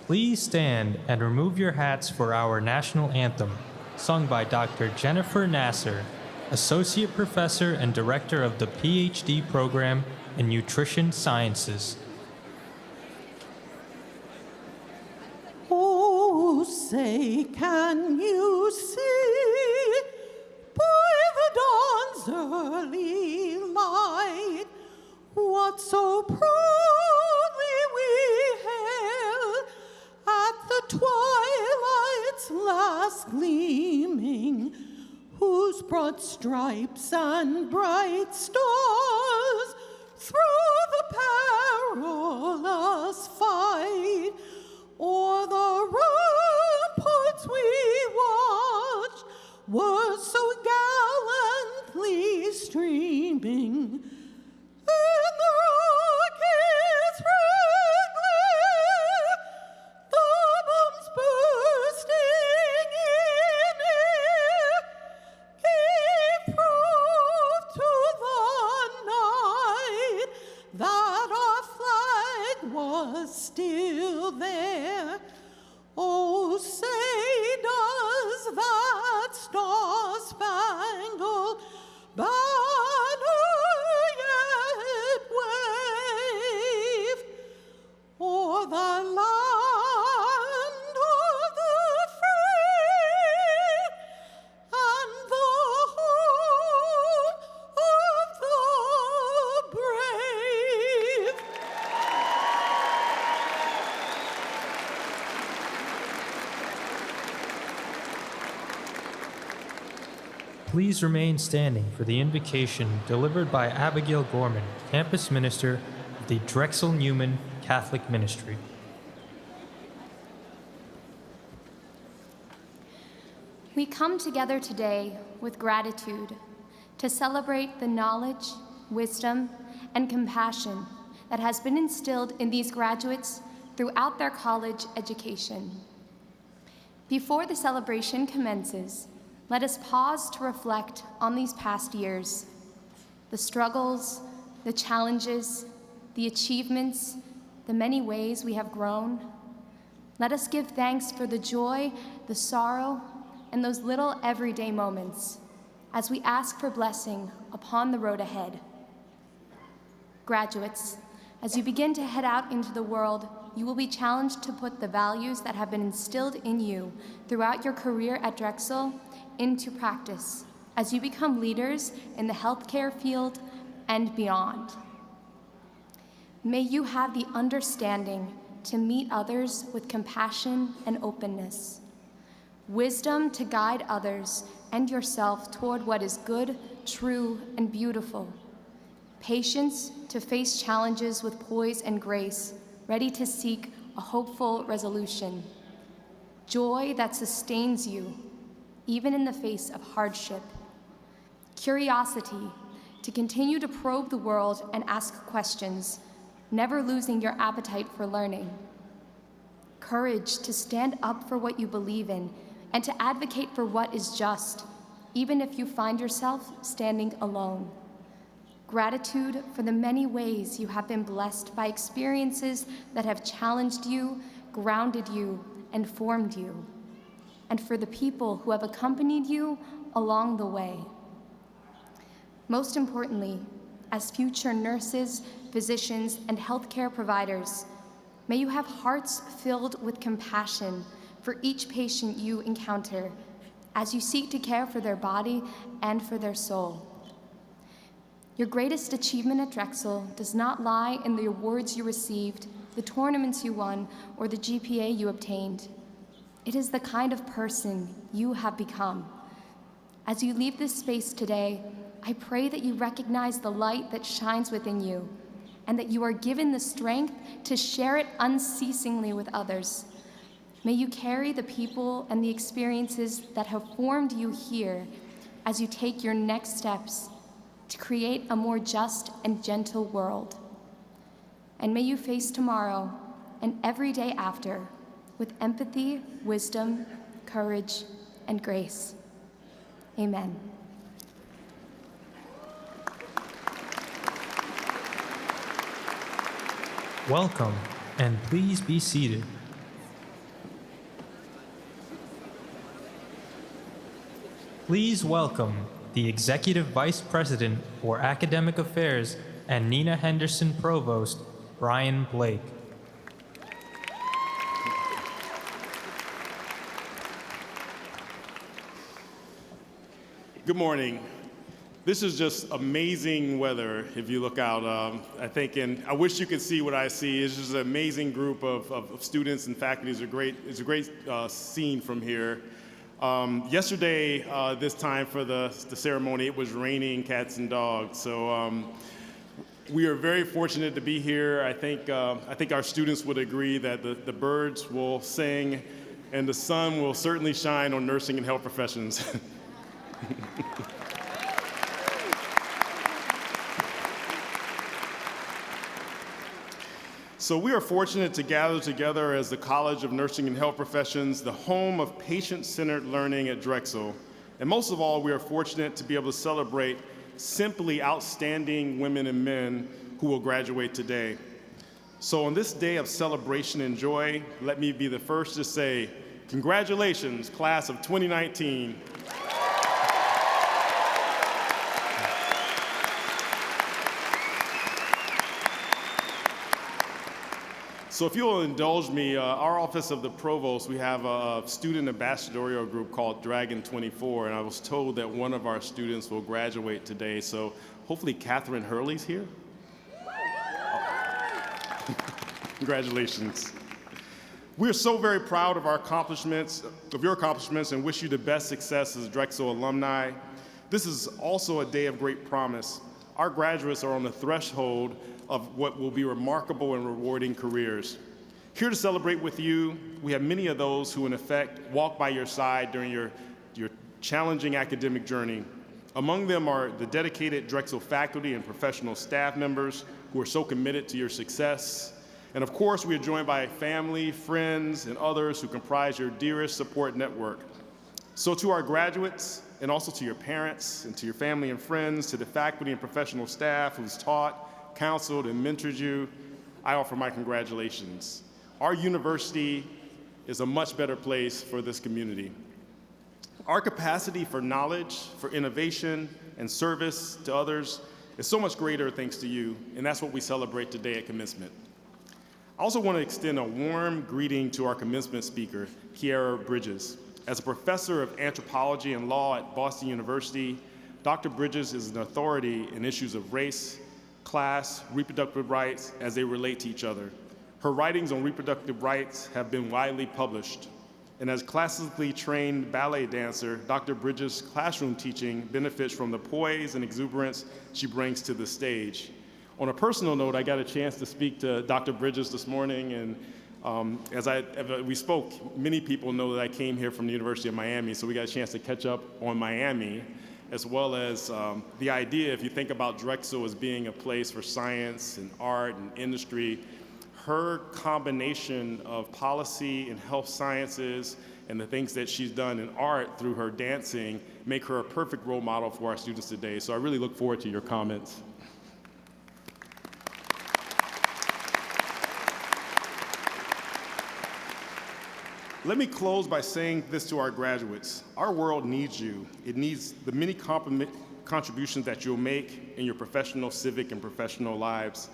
Please stand and remove your hats for our national anthem, sung by Dr. Jennifer Nasser, Associate Professor and Director of the PhD Program in Nutrition Sciences. Oh, say, can you see by the dawn's early light what so proudly we hailed at the twilight's last gleaming, whose broad stripes and bright stars through the perilous fight o'er the ramparts we watched were so gallantly streaming, and the rockets wrangling, the bombs bursting in air, gave proof to the night that our flag was still there. Oh, say, does that star-spangled banner yet wave o'er the land of the free and the home of the brave? Please remain standing for the invocation delivered by Abigail Gorman, Campus Minister of the Drexel Newman Catholic Ministry. We come together today with gratitude to celebrate the knowledge, wisdom, and compassion that has been instilled in these graduates throughout their college education. Before the celebration commences, let us pause to reflect on these past years, the struggles, the challenges, the achievements, the many ways we have grown. Let us give thanks for the joy, the sorrow, and those little everyday moments as we ask for blessing upon the road ahead. Graduates, as you begin to head out into the world, you will be challenged to put the values that have been instilled in you throughout your career at Drexel into practice as you become leaders in the healthcare field and beyond. May you have the understanding to meet others with compassion and openness, wisdom to guide others and yourself toward what is good, true, and beautiful, patience to face challenges with poise and grace, ready to seek a hopeful resolution, joy that sustains you even in the face of hardship, curiosity to continue to probe the world and ask questions, never losing your appetite for learning, courage to stand up for what you believe in and to advocate for what is just, even if you find yourself standing alone. Gratitude for the many ways you have been blessed by experiences that have challenged you, grounded you, and formed you, and for the people who have accompanied you along the way. Most importantly, as future nurses, physicians, and healthcare providers, may you have hearts filled with compassion for each patient you encounter as you seek to care for their body and for their soul. Your greatest achievement at Drexel does not lie in the awards you received, the tournaments you won, or the GPA you obtained. It is the kind of person you have become. As you leave this space today, I pray that you recognize the light that shines within you and that you are given the strength to share it unceasingly with others. May you carry the people and the experiences that have formed you here as you take your next steps to create a more just and gentle world. And may you face tomorrow and every day after with empathy, wisdom, courage, and grace. Amen. Welcome, and please be seated. Please welcome the Executive Vice President for Academic Affairs and Nina Henderson Provost, Brian Blake. Good morning. This is just amazing weather if you look out, I think, and I wish you could see what I see. It's just an amazing group of students and faculty. It's a great scene from here. Yesterday, this time for the ceremony, it was raining cats and dogs. So we are very fortunate to be here. I think our students would agree that the birds will sing and the sun will certainly shine on nursing and health professions. So we are fortunate to gather together as the College of Nursing and Health Professions, the home of patient-centered learning at Drexel. And most of all, we are fortunate to be able to celebrate simply outstanding women and men who will graduate today. So on this day of celebration and joy, let me be the first to say, congratulations, class of 2019. So if you'll indulge me, our Office of the Provost, we have a student ambassadorial group called Dragon 24, and I was told that one of our students will graduate today, so hopefully Catherine Hurley's here. Congratulations. We are so very proud of your accomplishments, and wish you the best success as Drexel alumni. This is also a day of great promise. Our graduates are on the threshold of what will be remarkable and rewarding careers. Here to celebrate with you, we have many of those who in effect walk by your side during your challenging academic journey. Among them are the dedicated Drexel faculty and professional staff members who are so committed to your success. And of course, we are joined by family, friends, and others who comprise your dearest support network. So to our graduates, and also to your parents, and to your family and friends, to the faculty and professional staff who's taught, counseled, and mentored you, I offer my congratulations. Our university is a much better place for this community. Our capacity for knowledge, for innovation, and service to others is so much greater thanks to you, and that's what we celebrate today at Commencement. I also want to extend a warm greeting to our commencement speaker, Kiara Bridges. As a professor of anthropology and law at Boston University, Dr. Bridges is an authority in issues of race, class, reproductive rights as they relate to each other. Her writings on reproductive rights have been widely published. And as classically trained ballet dancer, Dr. Bridges' classroom teaching benefits from the poise and exuberance she brings to the stage. On a personal note, I got a chance to speak to Dr. Bridges this morning, and as we spoke, many people know that I came here from the University of Miami, so we got a chance to catch up on Miami, as well as the idea, if you think about Drexel as being a place for science and art and industry, her combination of policy and health sciences and the things that she's done in art through her dancing make her a perfect role model for our students today. So I really look forward to your comments. Let me close by saying this to our graduates. Our world needs you. It needs the many contributions that you'll make in your professional, civic, and professional lives.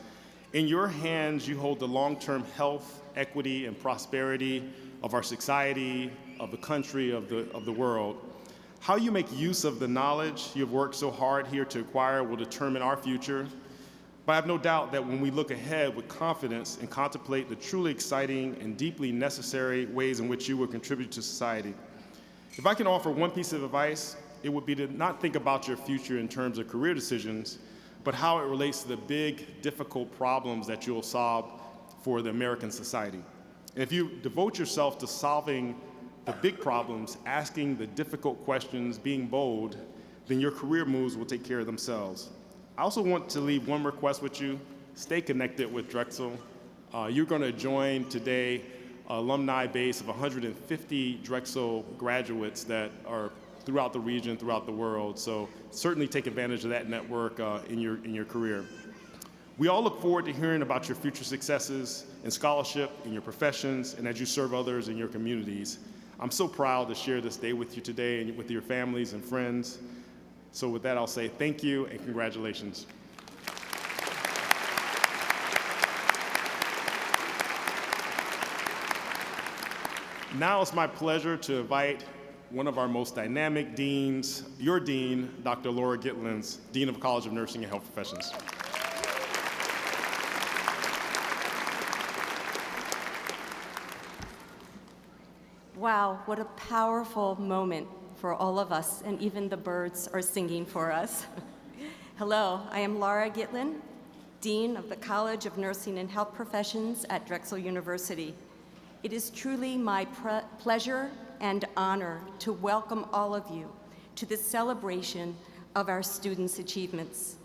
In your hands, you hold the long-term health, equity, and prosperity of our society, of the country, of the world. How you make use of the knowledge you've worked so hard here to acquire will determine our future. But I have no doubt that when we look ahead with confidence and contemplate the truly exciting and deeply necessary ways in which you will contribute to society. If I can offer one piece of advice, it would be to not think about your future in terms of career decisions, but how it relates to the big, difficult problems that you'll solve for the American society. And if you devote yourself to solving the big problems, asking the difficult questions, being bold, then your career moves will take care of themselves. I also want to leave one request with you. Stay connected with Drexel. You're going to join today an alumni base of 150 Drexel graduates that are throughout the region, throughout the world. So certainly take advantage of that network in your career. We all look forward to hearing about your future successes in scholarship, in your professions, and as you serve others in your communities. I'm so proud to share this day with you today and with your families and friends. So with that, I'll say thank you and congratulations. Now it's my pleasure to invite one of our most dynamic deans, your dean, Dr. Laura Gitlins, Dean of College of Nursing and Health Professions. Wow, what a powerful moment for all of us, and even the birds are singing for us. Hello, I am Laura Gitlin, Dean of the College of Nursing and Health Professions at Drexel University. It is truly my pleasure and honor to welcome all of you to the celebration of our students' achievements.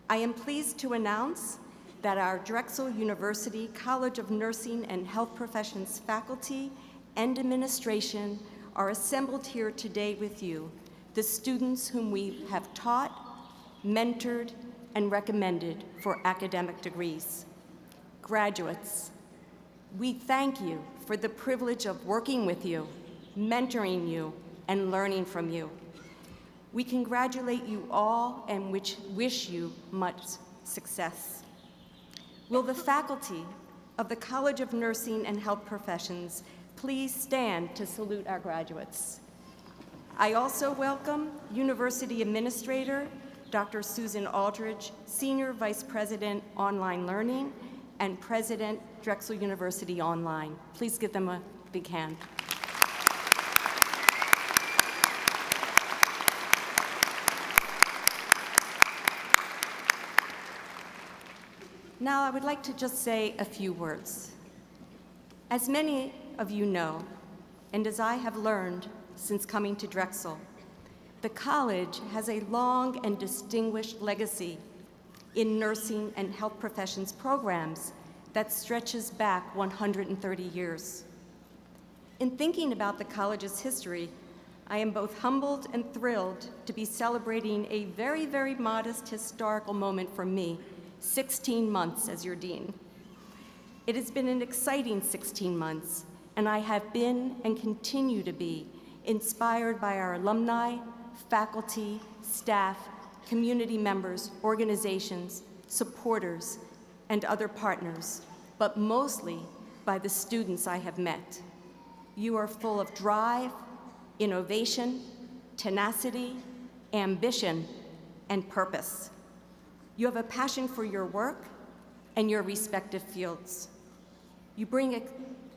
I am pleased to announce that our Drexel University College of Nursing and Health Professions faculty and administration are assembled here today with you, the students whom we have taught, mentored, and recommended for academic degrees. Graduates, we thank you for the privilege of working with you, mentoring you, and learning from you. We congratulate you all and wish you much success. Will the faculty of the College of Nursing and Health Professions please stand to salute our graduates? I also welcome University Administrator Dr. Susan Aldridge, Senior Vice President, Online Learning, and President, Drexel University Online. Please give them a big hand. Now, I would like to just say a few words. As many of you know, and as I have learned since coming to Drexel, the college has a long and distinguished legacy in nursing and health professions programs that stretches back 130 years. In thinking about the college's history, I am both humbled and thrilled to be celebrating a very, very modest historical moment for me, 16 months as your dean. It has been an exciting 16 months, and I have been and continue to be inspired by our alumni, faculty, staff, community members, organizations, supporters, and other partners, but mostly by the students I have met. You are full of drive, innovation, tenacity, ambition, and purpose. You have a passion for your work and your respective fields. You bring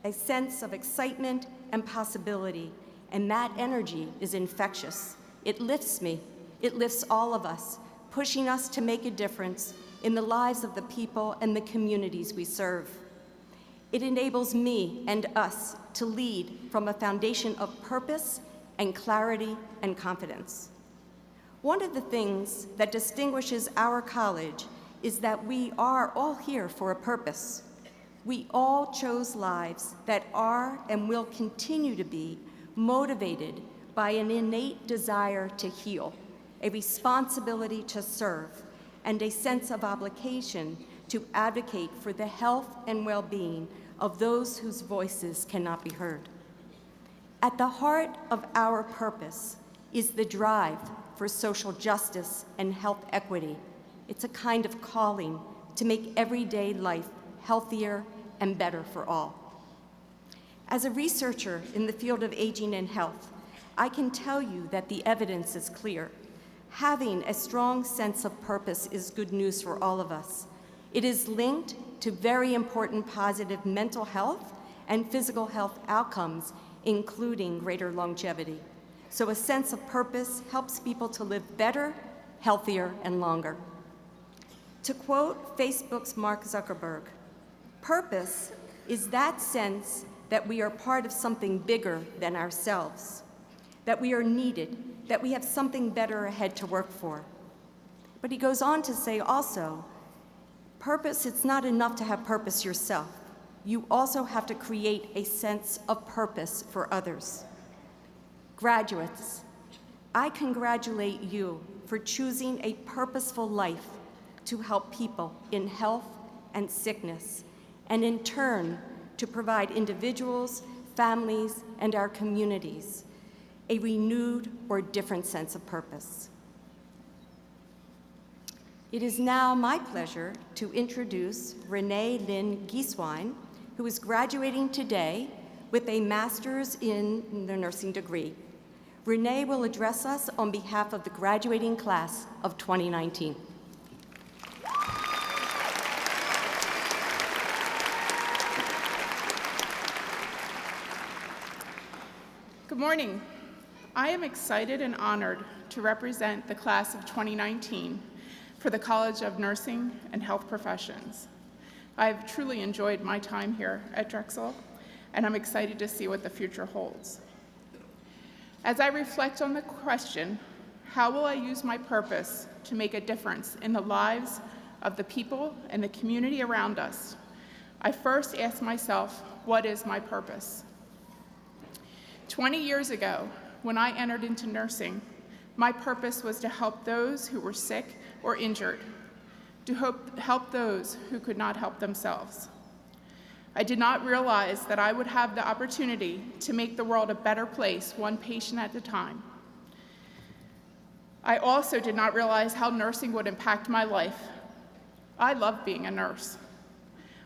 a sense of excitement and possibility, and that energy is infectious. It lifts me. It lifts all of us, pushing us to make a difference in the lives of the people and the communities we serve. It enables me and us to lead from a foundation of purpose and clarity and confidence. One of the things that distinguishes our college is that we are all here for a purpose. We all chose lives that are and will continue to be motivated by an innate desire to heal, a responsibility to serve, and a sense of obligation to advocate for the health and well-being of those whose voices cannot be heard. At the heart of our purpose is the drive for social justice and health equity. It's a kind of calling to make everyday life healthier and better for all. As a researcher in the field of aging and health, I can tell you that the evidence is clear. Having a strong sense of purpose is good news for all of us. It is linked to very important positive mental health and physical health outcomes, including greater longevity. So a sense of purpose helps people to live better, healthier, and longer. To quote Facebook's Mark Zuckerberg, purpose is that sense that we are part of something bigger than ourselves, that we are needed, that we have something better ahead to work for. But he goes on to say also, purpose, it's not enough to have purpose yourself. You also have to create a sense of purpose for others. Graduates, I congratulate you for choosing a purposeful life to help people in health and sickness, and in turn, to provide individuals, families, and our communities a renewed or different sense of purpose. It is now my pleasure to introduce Renee Lynn Gieswein, who is graduating today with a master's in the nursing degree. Renee will address us on behalf of the graduating class of 2019. Good morning. I am excited and honored to represent the class of 2019 for the College of Nursing and Health Professions. I've truly enjoyed my time here at Drexel, and I'm excited to see what the future holds. As I reflect on the question, how will I use my purpose to make a difference in the lives of the people and the community around us, I first ask myself, what is my purpose? 20 years ago, when I entered into nursing, my purpose was to help those who were sick or injured, to help those who could not help themselves. I did not realize that I would have the opportunity to make the world a better place, one patient at a time. I also did not realize how nursing would impact my life. I love being a nurse.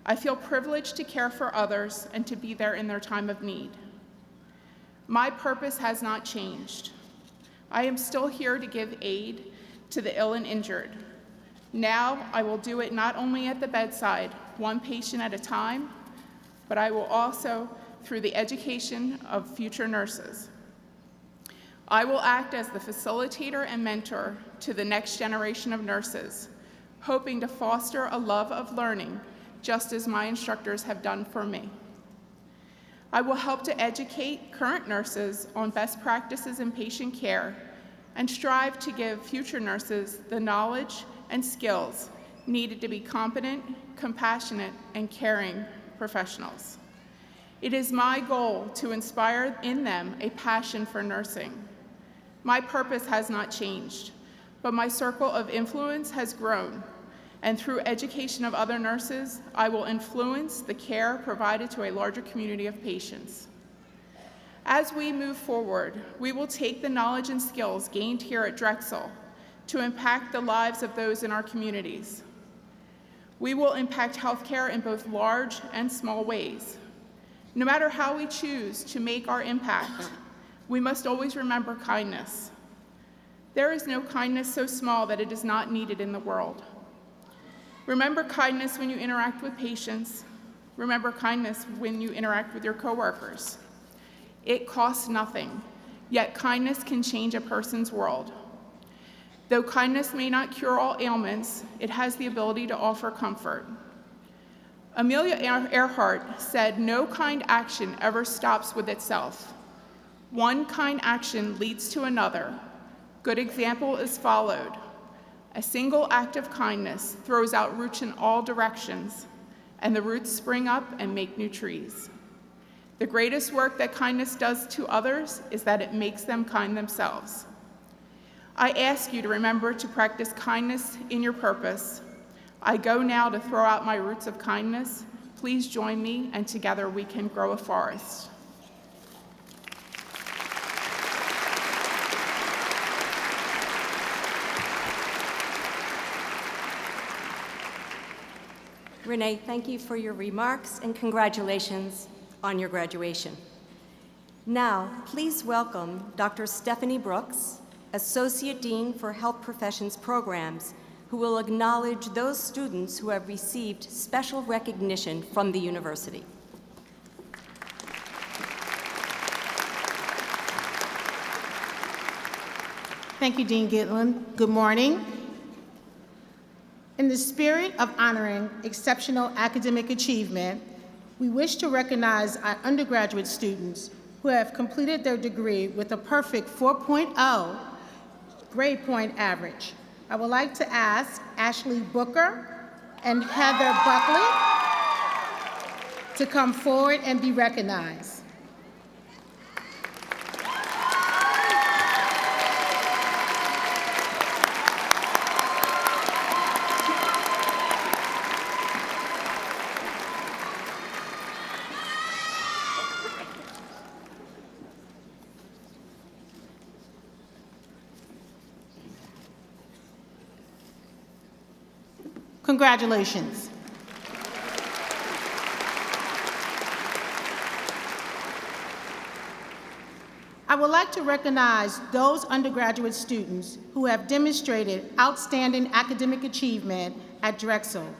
I feel privileged to care for others and to be there in their time of need. My purpose has not changed. I am still here to give aid to the ill and injured. Now I will do it not only at the bedside, one patient at a time, but I will also through the education of future nurses. I will act as the facilitator and mentor to the next generation of nurses, hoping to foster a love of learning, just as my instructors have done for me. I will help to educate current nurses on best practices in patient care and strive to give future nurses the knowledge and skills needed to be competent, compassionate, and caring professionals. It is my goal to inspire in them a passion for nursing. My purpose has not changed, but my circle of influence has grown, and through education of other nurses, I will influence the care provided to a larger community of patients. As we move forward, we will take the knowledge and skills gained here at Drexel to impact the lives of those in our communities. We will impact healthcare in both large and small ways. No matter how we choose to make our impact, we must always remember kindness. There is no kindness so small that it is not needed in the world. Remember kindness when you interact with patients. Remember kindness when you interact with your coworkers. It costs nothing, yet kindness can change a person's world. Though kindness may not cure all ailments, it has the ability to offer comfort. Amelia Earhart said, "No kind action ever stops with itself. One kind action leads to another. Good example is followed. A single act of kindness throws out roots in all directions, and the roots spring up and make new trees." The greatest work that kindness does to others is that it makes them kind themselves. I ask you to remember to practice kindness in your purpose. I go now to throw out my roots of kindness. Please join me, and together we can grow a forest. Renee, thank you for your remarks and congratulations on your graduation. Now, please welcome Dr. Stephanie Brooks, Associate Dean for Health Professions Programs, who will acknowledge those students who have received special recognition from the university. Thank you, Dean Gitlin. Good morning. In the spirit of honoring exceptional academic achievement, we wish to recognize our undergraduate students who have completed their degree with a perfect 4.0 grade point average. I would like to ask Ashley Booker and Heather Buckley to come forward and be recognized. Congratulations. I would like to recognize those undergraduate students who have demonstrated outstanding academic achievement at Drexel,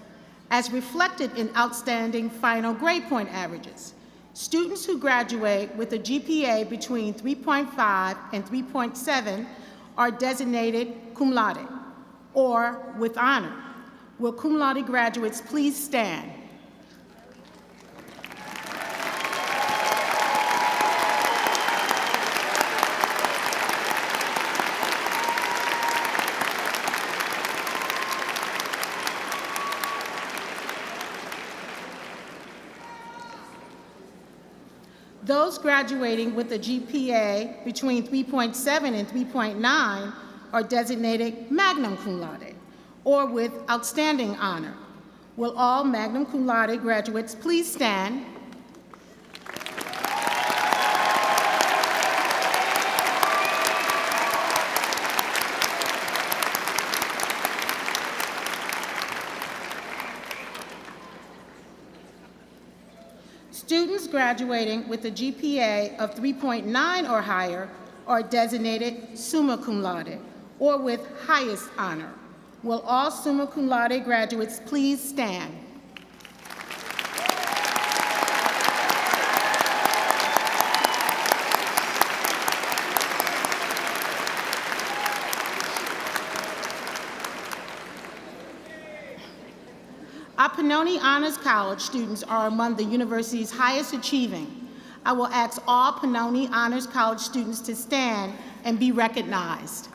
as reflected in outstanding final grade point averages. Students who graduate with a GPA between 3.5 and 3.7 are designated cum laude, or with honor. Will cum laude graduates please stand? Those graduating with a GPA between 3.7 and 3.9 are designated magna cum laude, or with outstanding honor. Will all magna cum laude graduates please stand? Students graduating with a GPA of 3.9 or higher are designated summa cum laude, or with highest honor. Will all summa cum laude graduates please stand? Our Pannoni Honors College students are among the university's highest achieving. I will ask all Pannoni Honors College students to stand and be recognized.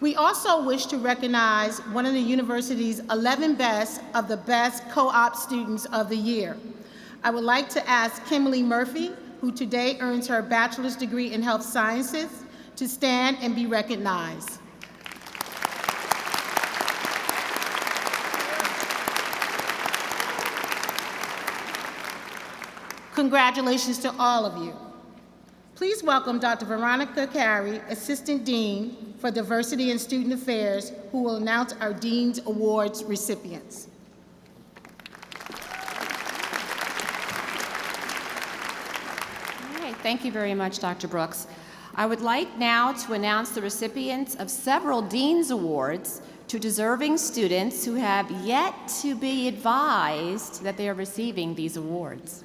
We also wish to recognize one of the university's 11 best of the best co-op students of the year. I would like to ask Kimberly Murphy, who today earns her bachelor's degree in health sciences, to stand and be recognized. Congratulations to all of you. Please welcome Dr. Veronica Carey, Assistant Dean for Diversity and Student Affairs, who will announce our Dean's Awards recipients. Thank you very much, Dr. Brooks. I would like now to announce the recipients of several Dean's Awards to deserving students who have yet to be advised that they are receiving these awards.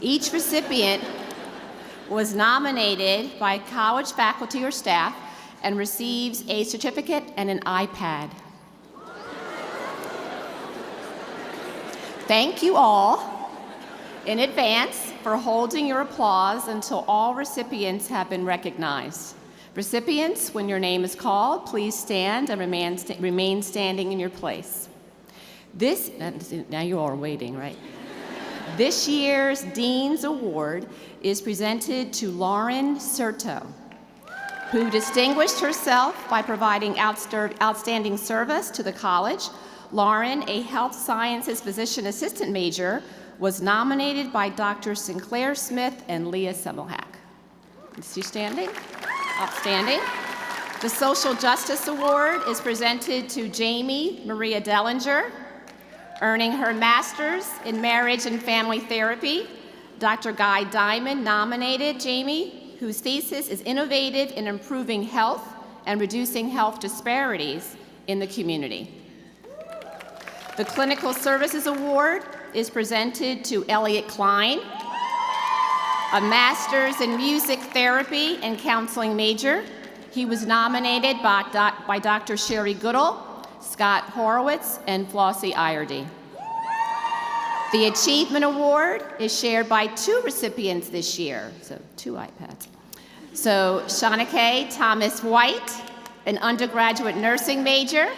Each recipient was nominated by college faculty or staff and receives a certificate and an iPad. Thank you all in advance for holding your applause until all recipients have been recognized. Recipients, when your name is called, please stand and remain standing in your place. Now you all are waiting, right? This year's Dean's Award is presented to Lauren Serto, who distinguished herself by providing outstanding service to the college. Lauren, a health sciences physician assistant major, was nominated by Dr. Sinclair Smith and Leah Semmelhack. Is she standing? Outstanding. The Social Justice Award is presented to Jamie Maria Dellinger, earning her master's in marriage and family therapy. Dr. Guy Diamond nominated Jamie, whose thesis is innovative in improving health and reducing health disparities in the community. The Clinical Services Award is presented to Elliot Klein, a master's in music therapy and counseling major. He was nominated by Dr. Sherry Goodall, Scott Horowitz, and Flossie Iardi. The Achievement Award is shared by two recipients this year, so 2 iPads. So Shanike Thomas White, an undergraduate nursing major,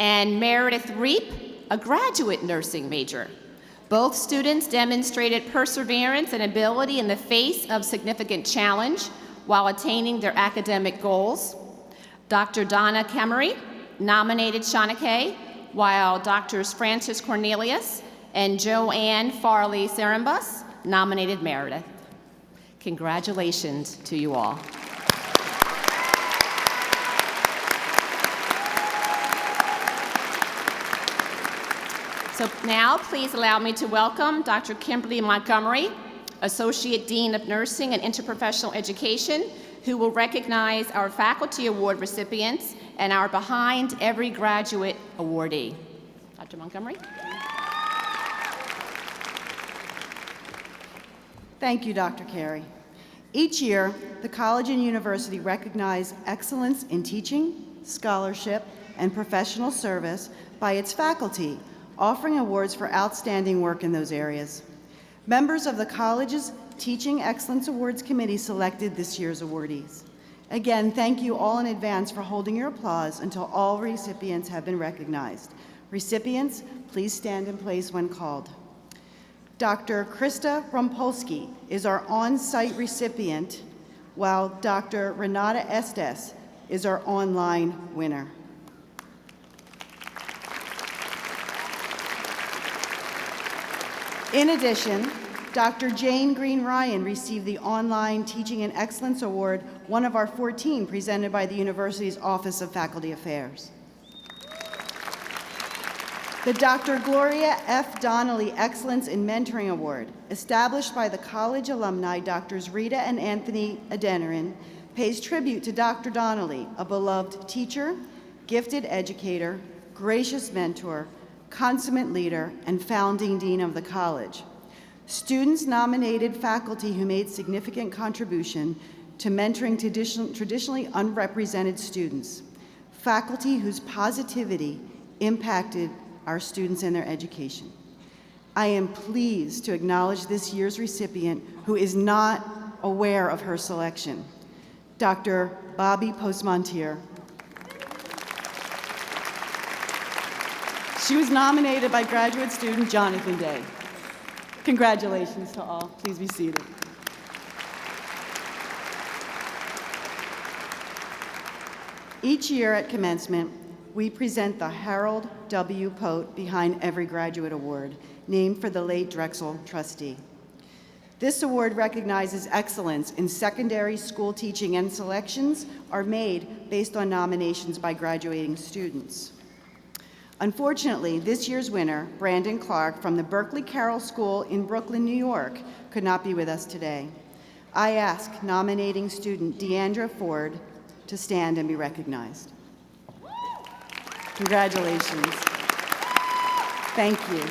and Meredith Reap, a graduate nursing major. Both students demonstrated perseverance and ability in the face of significant challenge while attaining their academic goals. Dr. Donna Kemery nominated Shanike, while Drs. Francis Cornelius and Joanne Farley Serembus nominated Meredith. Congratulations to you all. So now, please allow me to welcome Dr. Kimberly Montgomery, Associate Dean of Nursing and Interprofessional Education, who will recognize our Faculty Award recipients and our Behind Every Graduate awardee. Dr. Montgomery. Thank you, Dr. Carey. Each year, the college and university recognize excellence in teaching, scholarship, and professional service by its faculty, offering awards for outstanding work in those areas. Members of the college's Teaching Excellence Awards Committee selected this year's awardees. Again, thank you all in advance for holding your applause until all recipients have been recognized. Recipients, please stand in place when called. Dr. Krista Rumpolsky is our on-site recipient, while Dr. Renata Estes is our online winner. In addition, Dr. Jane Green Ryan received the Online Teaching and Excellence Award, one of our 14 presented by the university's Office of Faculty Affairs. The Dr. Gloria F. Donnelly Excellence in Mentoring Award, established by the college alumni Drs. Rita and Anthony Adeniran, pays tribute to Dr. Donnelly, a beloved teacher, gifted educator, gracious mentor, consummate leader, and founding dean of the college. Students nominated faculty who made significant contribution to mentoring traditionally unrepresented students, faculty whose positivity impacted our students and their education. I am pleased to acknowledge this year's recipient who is not aware of her selection, Dr. Bobby Postmontier. She was nominated by graduate student Jonathan Day. Congratulations to all. Please be seated. Each year at commencement, we present the Harold W. Pote Behind Every Graduate Award, named for the late Drexel trustee. This award recognizes excellence in secondary school teaching, and selections are made based on nominations by graduating students. Unfortunately, this year's winner, Brandon Clark from the Berkeley Carroll School in Brooklyn, New York, could not be with us today. I ask nominating student Deandra Ford to stand and be recognized. Congratulations. Thank you.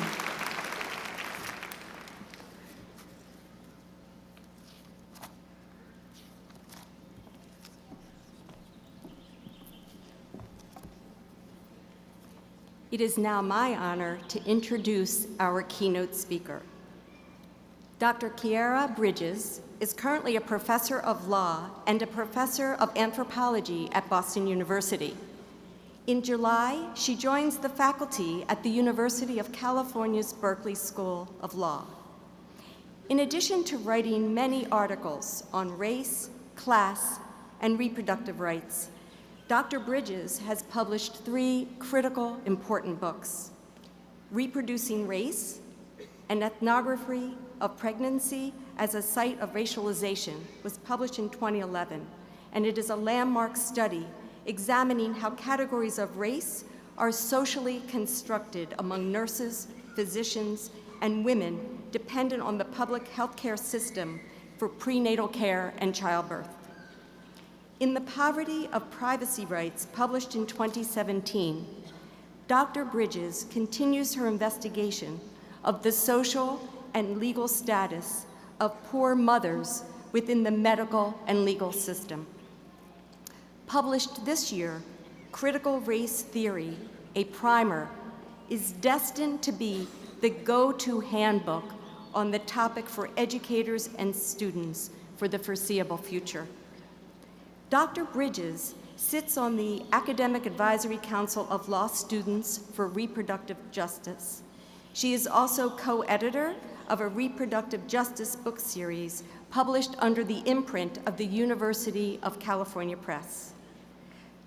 It is now my honor to introduce our keynote speaker. Dr. Kiera Bridges is currently a professor of law and a professor of anthropology at Boston University. In July, she joins the faculty at the University of California's Berkeley School of Law. In addition to writing many articles on race, class, and reproductive rights, Dr. Bridges has published 3 critical, important books: Reproducing Race, An Ethnography of Pregnancy as a Site of Racialization, was published in 2011, and it is a landmark study examining how categories of race are socially constructed among nurses, physicians, and women dependent on the public healthcare system for prenatal care and childbirth. In The Poverty of Privacy Rights, published in 2017, Dr. Bridges continues her investigation of the social and legal status of poor mothers within the medical and legal system. Published this year, Critical Race Theory, a primer, is destined to be the go-to handbook on the topic for educators and students for the foreseeable future. Dr. Bridges sits on the Academic Advisory Council of Law Students for Reproductive Justice. She is also co-editor of a reproductive justice book series published under the imprint of the University of California Press.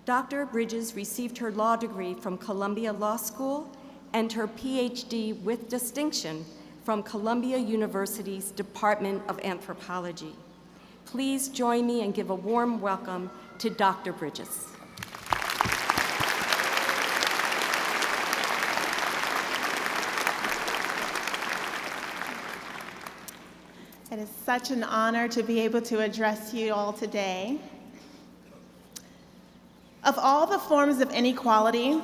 Dr. Bridges received her law degree from Columbia Law School and her PhD with distinction from Columbia University's Department of Anthropology. Please join me and give a warm welcome to Dr. Bridges. It is such an honor to be able to address you all today. Of all the forms of inequality,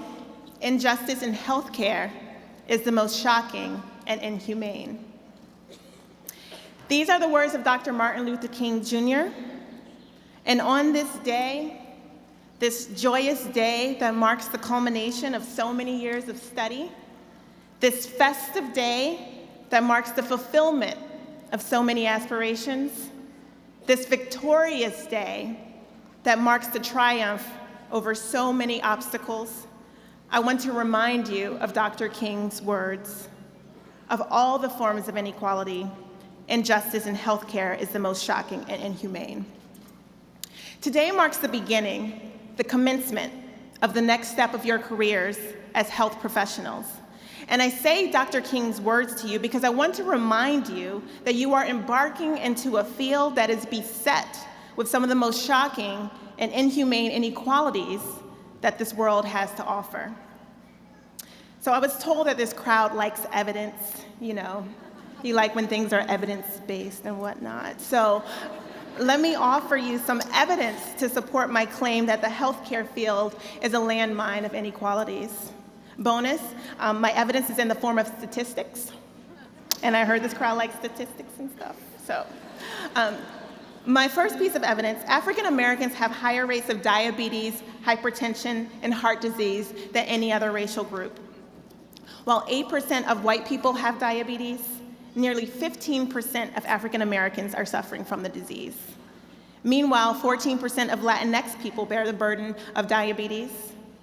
injustice in healthcare is the most shocking and inhumane. These are the words of Dr. Martin Luther King Jr. And on this day, this joyous day that marks the culmination of so many years of study, this festive day that marks the fulfillment of so many aspirations, this victorious day that marks the triumph over so many obstacles, I want to remind you of Dr. King's words. Of all the forms of inequality, injustice in healthcare is the most shocking and inhumane. Today marks the beginning, the commencement of the next step of your careers as health professionals. And I say Dr. King's words to you because I want to remind you that you are embarking into a field that is beset with some of the most shocking and inhumane inequalities that this world has to offer. So I was told that this crowd likes evidence, you like when things are evidence-based and whatnot. So let me offer you some evidence to support my claim that the healthcare field is a landmine of inequalities. Bonus, my evidence is in the form of statistics. And I heard this crowd likes statistics and stuff. So my first piece of evidence, African Americans have higher rates of diabetes, hypertension, and heart disease than any other racial group. While 8% of white people have diabetes, nearly 15% of African Americans are suffering from the disease. Meanwhile, 14% of Latinx people bear the burden of diabetes.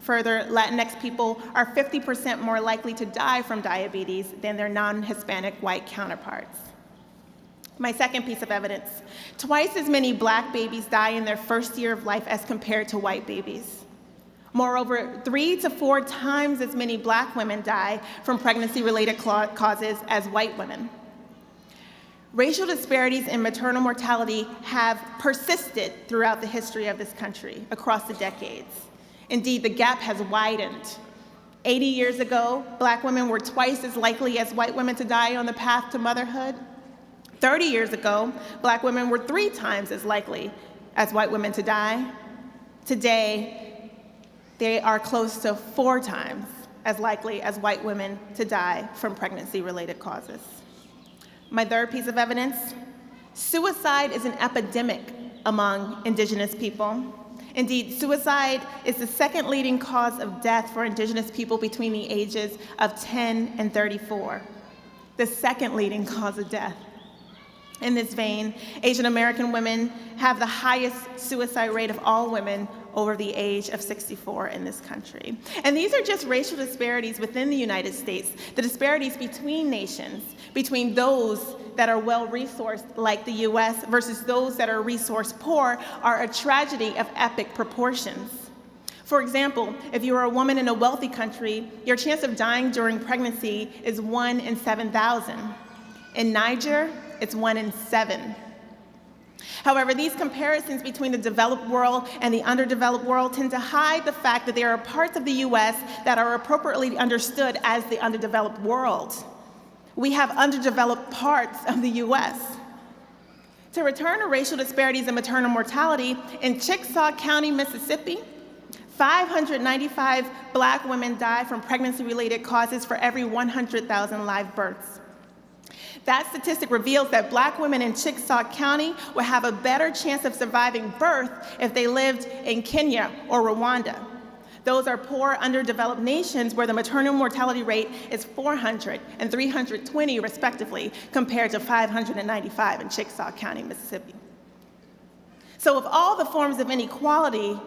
Further, Latinx people are 50% more likely to die from diabetes than their non-Hispanic white counterparts. My second piece of evidence, twice as many Black babies die in their first year of life as compared to white babies. Moreover, 3 to 4 times as many Black women die from pregnancy-related causes as white women. Racial disparities in maternal mortality have persisted throughout the history of this country, across the decades. Indeed, the gap has widened. 80 years ago, Black women were twice as likely as white women to die on the path to motherhood. 30 years ago, Black women were 3 times as likely as white women to die. Today, they are close to 4 times as likely as white women to die from pregnancy-related causes. My third piece of evidence, suicide is an epidemic among Indigenous people. Indeed, suicide is the second leading cause of death for Indigenous people between the ages of 10 and 34. The second leading cause of death. In this vein, Asian American women have the highest suicide rate of all women over the age of 64 in this country. And these are just racial disparities within the United States, the disparities between nations, between those that are well-resourced like the US versus those that are resource poor, are a tragedy of epic proportions. For example, if you are a woman in a wealthy country, your chance of dying during pregnancy is 1 in 7,000. In Niger, it's 1 in 7. However, these comparisons between the developed world and the underdeveloped world tend to hide the fact that there are parts of the US that are appropriately understood as the underdeveloped world. We have underdeveloped parts of the US. To return to racial disparities in maternal mortality, in Chickasaw County, Mississippi, 595 Black women die from pregnancy-related causes for every 100,000 live births. That statistic reveals that Black women in Chickasaw County would have a better chance of surviving birth if they lived in Kenya or Rwanda. Those are poor, underdeveloped nations where the maternal mortality rate is 400 and 320 respectively, compared to 595 in Chickasaw County, Mississippi. So of all the forms of inequality,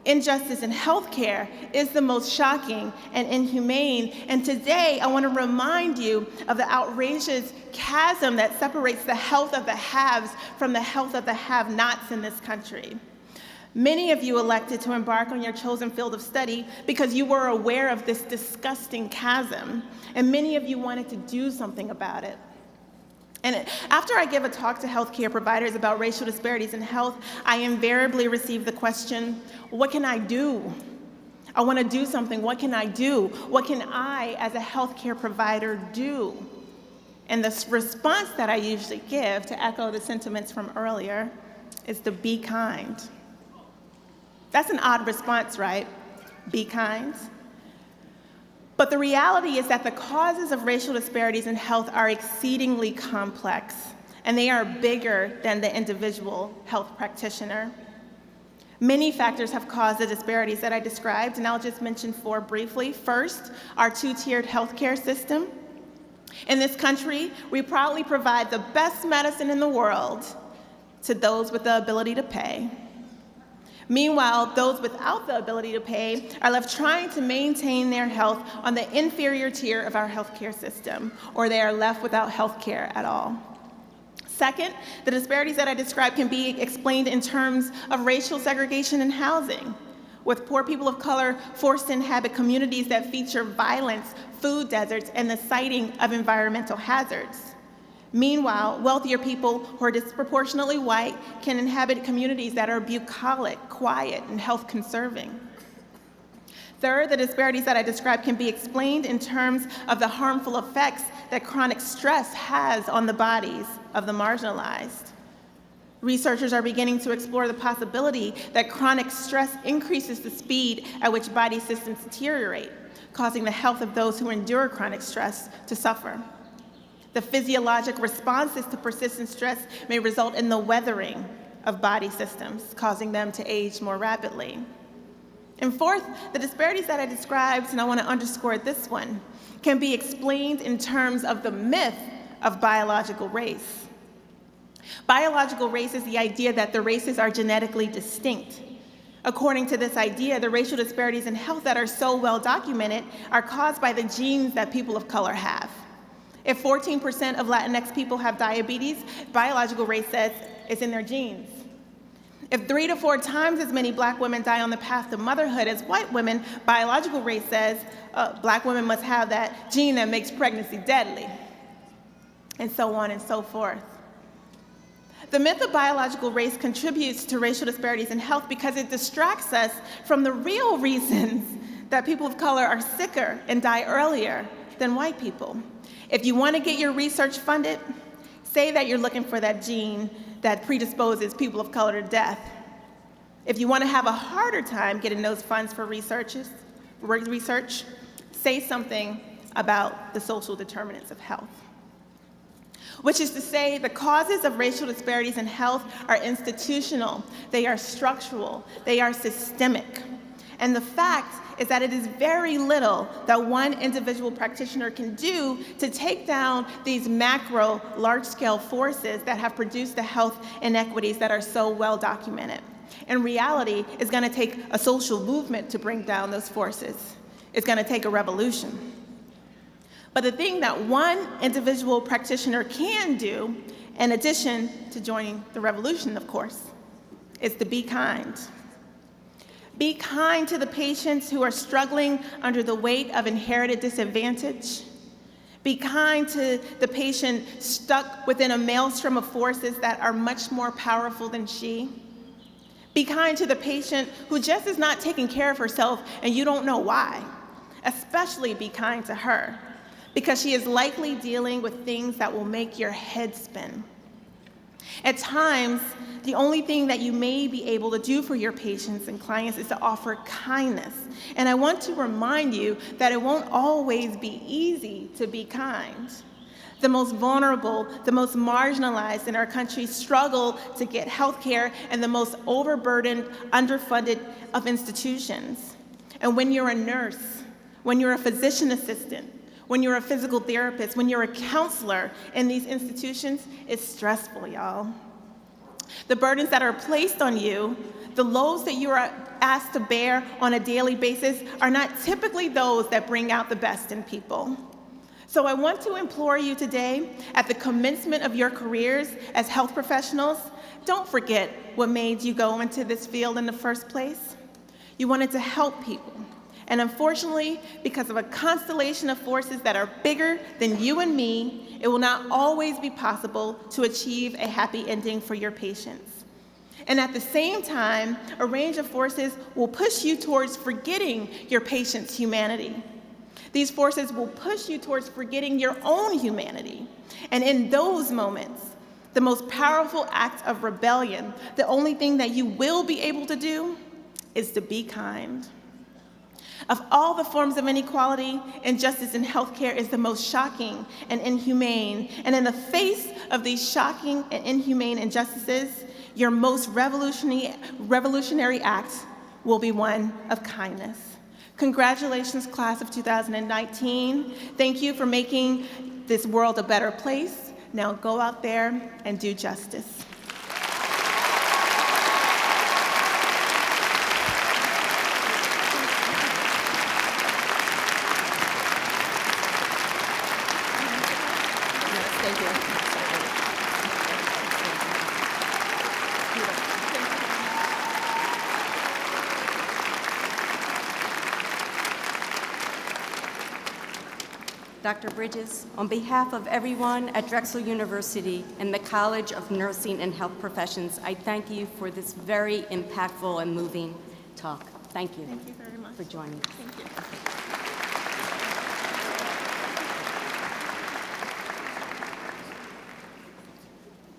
injustice in healthcare is the most shocking and inhumane. And today, I want to remind you of the outrageous chasm that separates the health of the haves from the health of the have-nots in this country. Many of you elected to embark on your chosen field of study because you were aware of this disgusting chasm, and many of you wanted to do something about it. And after I give a talk to healthcare providers about racial disparities in health, I invariably receive the question, what can I do? I want to do something. What can I do? What can I, as a healthcare provider, do? And the response that I usually give, to echo the sentiments from earlier, is to be kind. That's an odd response, right? Be kind. But the reality is that the causes of racial disparities in health are exceedingly complex, and they are bigger than the individual health practitioner. Many factors have caused the disparities that I described, and I'll just mention 4 briefly. First, our 2-tiered healthcare system. In this country, we proudly provide the best medicine in the world to those with the ability to pay. Meanwhile, those without the ability to pay are left trying to maintain their health on the inferior tier of our healthcare system, or they are left without healthcare at all. Second, the disparities that I described can be explained in terms of racial segregation in housing, with poor people of color forced to inhabit communities that feature violence, food deserts, and the siting of environmental hazards. Meanwhile, wealthier people who are disproportionately white can inhabit communities that are bucolic, quiet, and health-conserving. Third, the disparities that I described can be explained in terms of the harmful effects that chronic stress has on the bodies of the marginalized. Researchers are beginning to explore the possibility that chronic stress increases the speed at which body systems deteriorate, causing the health of those who endure chronic stress to suffer. The physiologic responses to persistent stress may result in the weathering of body systems, causing them to age more rapidly. And fourth, the disparities that I described, and I want to underscore this one, can be explained in terms of the myth of biological race. Biological race is the idea that the races are genetically distinct. According to this idea, the racial disparities in health that are so well documented are caused by the genes that people of color have. If 14% of Latinx people have diabetes, biological race says it's in their genes. If 3 to 4 times as many black women die on the path to motherhood as white women, biological race says black women must have that gene that makes pregnancy deadly, and so on and so forth. The myth of biological race contributes to racial disparities in health because it distracts us from the real reasons that people of color are sicker and die earlier than white people. If you want to get your research funded, say that you're looking for that gene that predisposes people of color to death. If you want to have a harder time getting those funds for research, say something about the social determinants of health. Which is to say, the causes of racial disparities in health are institutional, they are structural, they are systemic. And the fact is that it is very little that one individual practitioner can do to take down these macro, large-scale forces that have produced the health inequities that are so well documented. In reality, it's going to take a social movement to bring down those forces. It's going to take a revolution. But the thing that one individual practitioner can do, in addition to joining the revolution, of course, is to be kind. Be kind to the patients who are struggling under the weight of inherited disadvantage. Be kind to the patient stuck within a maelstrom of forces that are much more powerful than she. Be kind to the patient who just is not taking care of herself and you don't know why. Especially be kind to her, because she is likely dealing with things that will make your head spin. At times, the only thing that you may be able to do for your patients and clients is to offer kindness. And I want to remind you that it won't always be easy to be kind. The most vulnerable, the most marginalized in our country struggle to get health care and the most overburdened, underfunded of institutions. And when you're a nurse, when you're a physician assistant, when you're a physical therapist, when you're a counselor in these institutions, it's stressful, y'all. The burdens that are placed on you, the loads that you are asked to bear on a daily basis are not typically those that bring out the best in people. So I want to implore you today, at the commencement of your careers as health professionals, don't forget what made you go into this field in the first place. You wanted to help people. And unfortunately, because of a constellation of forces that are bigger than you and me, it will not always be possible to achieve a happy ending for your patients. And at the same time, a range of forces will push you towards forgetting your patient's humanity. These forces will push you towards forgetting your own humanity. And in those moments, the most powerful act of rebellion, the only thing that you will be able to do, is to be kind. Of all the forms of inequality, injustice in healthcare is the most shocking and inhumane. And in the face of these shocking and inhumane injustices, your most revolutionary act will be one of kindness. Congratulations, class of 2019. Thank you for making this world a better place. Now go out there and do justice. Dr. Bridges, on behalf of everyone at Drexel University and the College of Nursing and Health Professions, I thank you for this very impactful and moving talk. Thank you. Thank you very much for joining us. Thank you.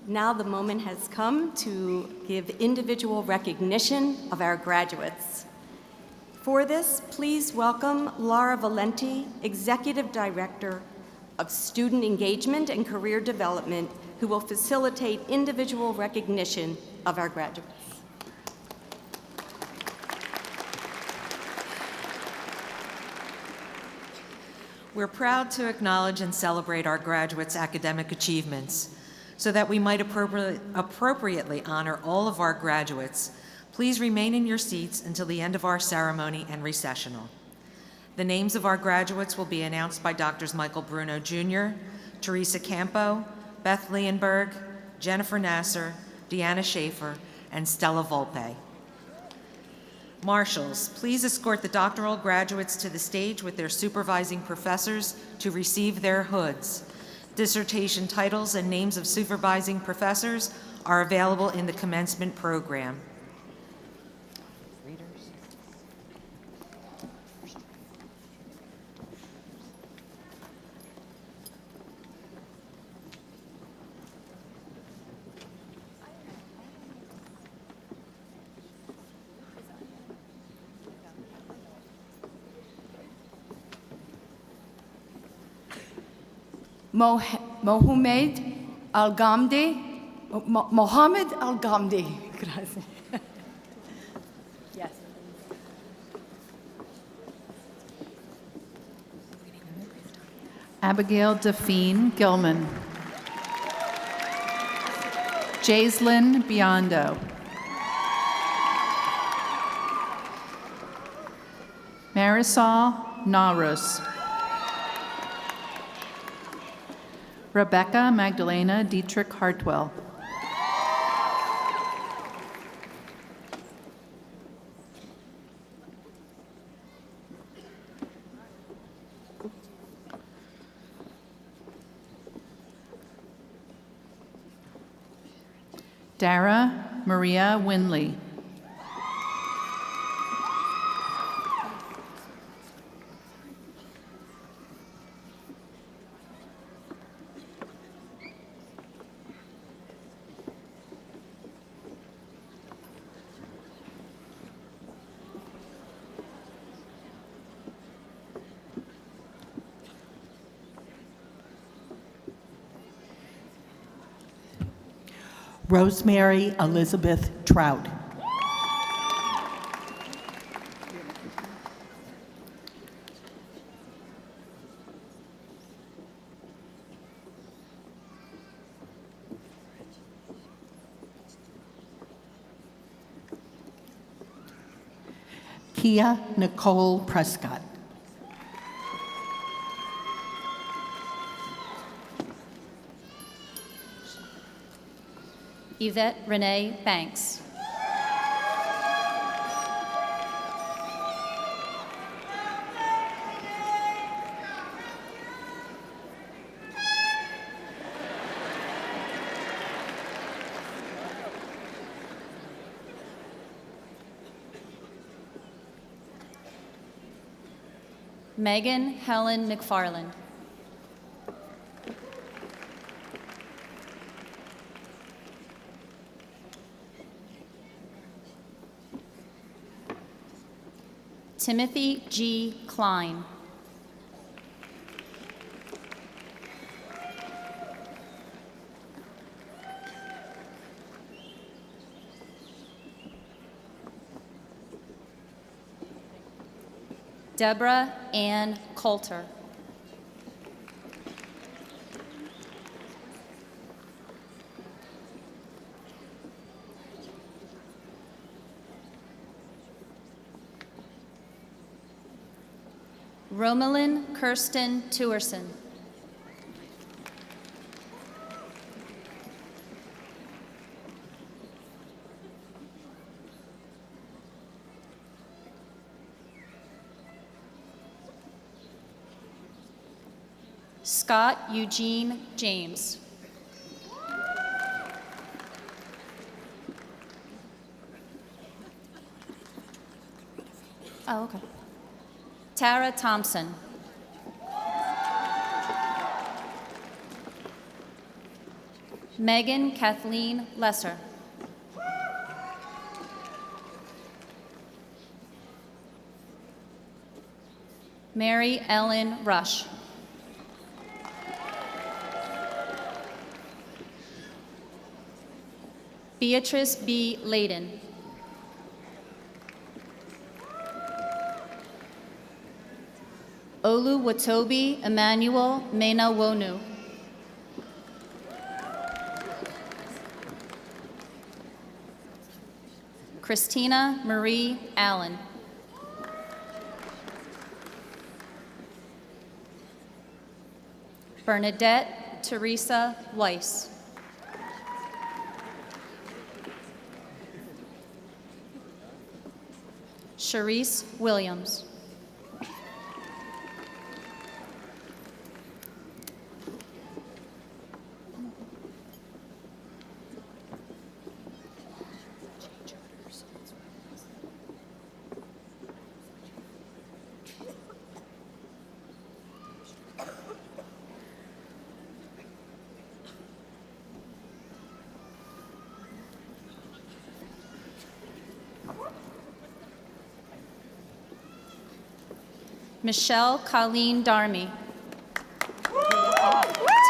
Now the moment has come to give individual recognition of our graduates. For this, please welcome Laura Valenti, Executive Director of Student Engagement and Career Development, who will facilitate individual recognition of our graduates. We're proud to acknowledge and celebrate our graduates' academic achievements. So that we might appropriately honor all of our graduates, please remain in your seats until the end of our ceremony and recessional. The names of our graduates will be announced by Drs. Michael Bruno Jr., Teresa Campo, Beth Leonberg, Jennifer Nasser, Deanna Schaefer, and Stella Volpe. Marshals, please escort the doctoral graduates to the stage with their supervising professors to receive their hoods. Dissertation titles and names of supervising professors are available in the commencement program. Mohamed Al-Ghamdi. Mohammed Al-Ghamdi. Gracias. Yes. Abigail Define Gilman. Jaislyn Biondo. Marisol Narus. Rebecca Magdalena Dietrich Hartwell. Dara Maria Winley. Rosemary Elizabeth Trout. Kia Nicole Prescott. Yvette Renee Banks. Megan Helen McFarland. Timothy G. Klein. Deborah Ann Coulter. Romalyn Kirsten Tewerson. Scott Eugene James. Oh, okay. Tara Thompson. Megan Kathleen Lesser. Mary Ellen Rush. Beatrice B. Layden. Oluwatobi Emmanuel Mena-Wonu. Christina Marie Allen. Bernadette Teresa Weiss. Charisse Williams. Michelle Colleen Darmy.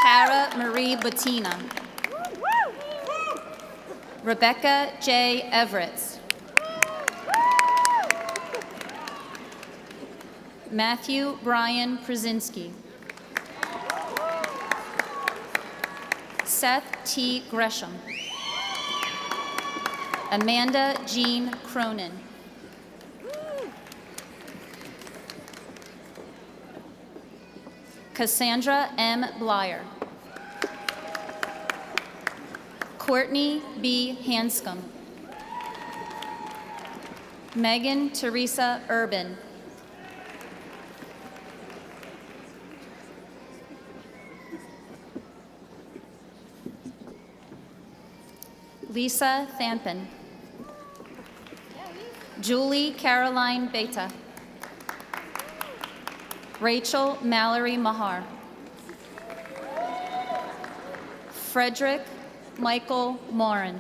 Tara Marie Bettina. Rebecca J. Everett. Matthew Brian Krasinski. Seth T. Gresham. Amanda Jean Cronin. Cassandra M. Blyer. Courtney B. Hanscom. Megan Teresa Urban. Lisa Thampen. Julie Caroline Beta. Rachel Mallory Mahar. Frederick Michael Morin.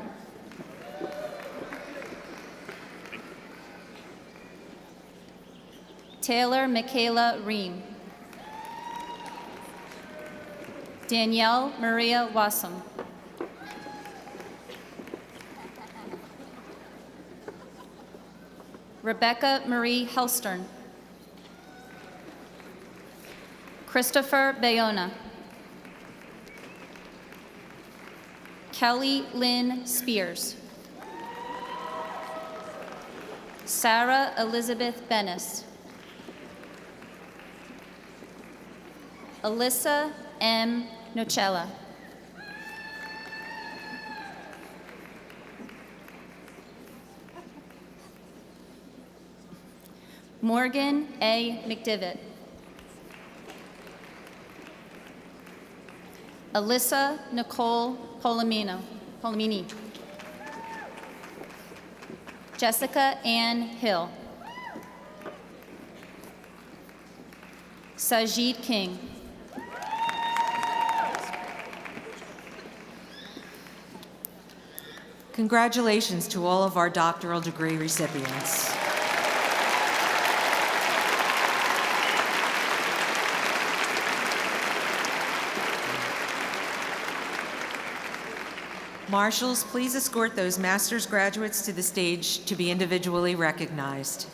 Taylor Michaela Ream. Danielle Maria Wassam. Rebecca Marie Helstern. Christopher Bayona. Kelly Lynn Spears. Sarah Elizabeth Bennis. Alyssa M. Nocella. Morgan A. McDivitt. Alyssa Nicole Polomini. Jessica Ann Hill. Sajid King. Congratulations to all of our doctoral degree recipients. Marshals, please escort those master's graduates to the stage to be individually recognized.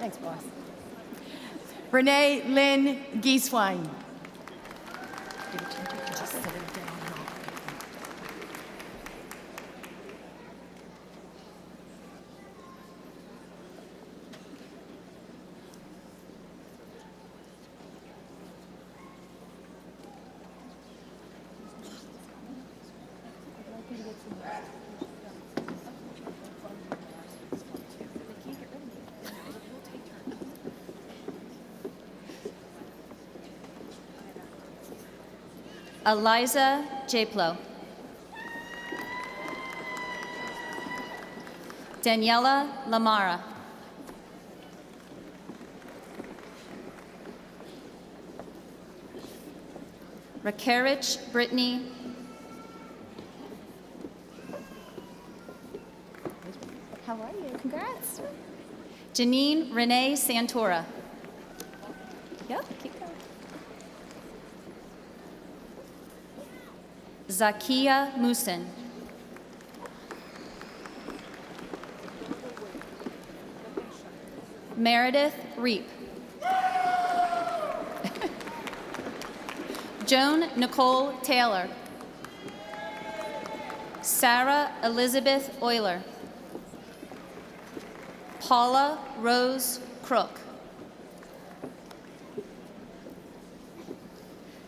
Thanks, boss. Renee Lynn Gieswein. Eliza Japlo. Daniela Lamara. Rakarich Brittany. How are you? Congrats. Janine Renee Santora. Yep, keep going. Zakia Musin. Meredith Reap. Joan Nicole Taylor. Sarah Elizabeth Euler. Paula Rose Crook.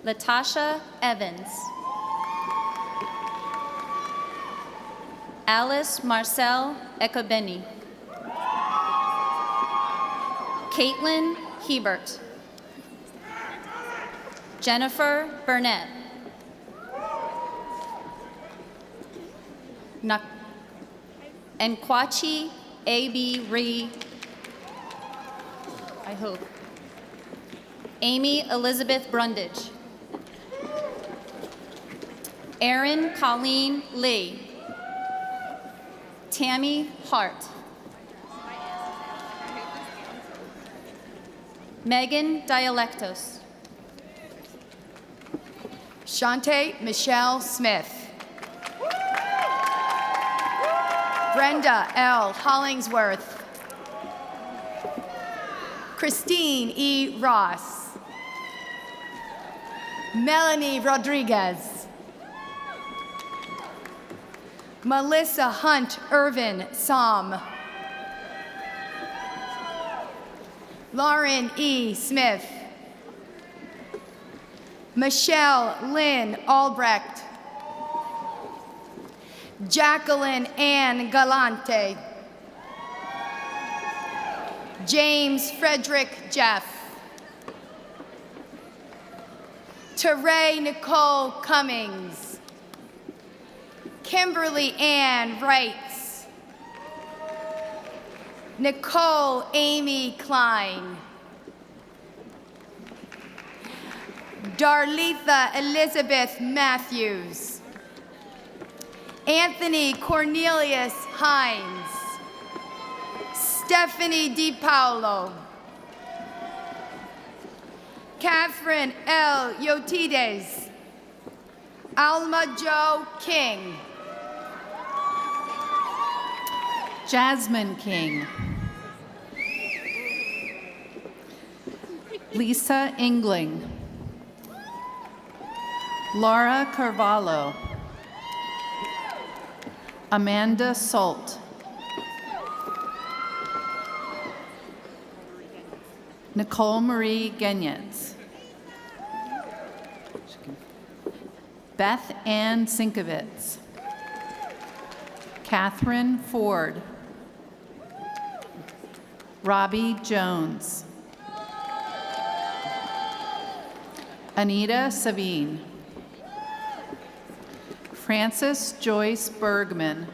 Latasha Evans. Alice Marcel Ekobeni. Caitlin Hebert. Jennifer Burnett. Nkwachi A.B. Ree. I hope. Amy Elizabeth Brundage. Erin Colleen Lee. Tammy Hart. Megan Dialectos. Shante Michelle Smith. Brenda L. Hollingsworth. Christine E. Ross. Melanie Rodriguez. Melissa Hunt Irvin Som. Lauren E. Smith. Michelle Lynn Albrecht. Jacqueline Ann Galante. James Frederick Jeff. Teray Nicole Cummings. Kimberly Ann Wrights. Nicole Amy Klein. Darletha Elizabeth Matthews. Anthony Cornelius Hines. Stephanie DiPaolo. Catherine L. Yotides. Alma Jo King. Jasmine King. Lisa Ingling. Laura Carvalho. Amanda Salt. Nicole Marie Genyetz. Beth Ann Sinkovitz. Catherine Ford. Robbie Jones. Anita Savine. Frances Joyce Bergman.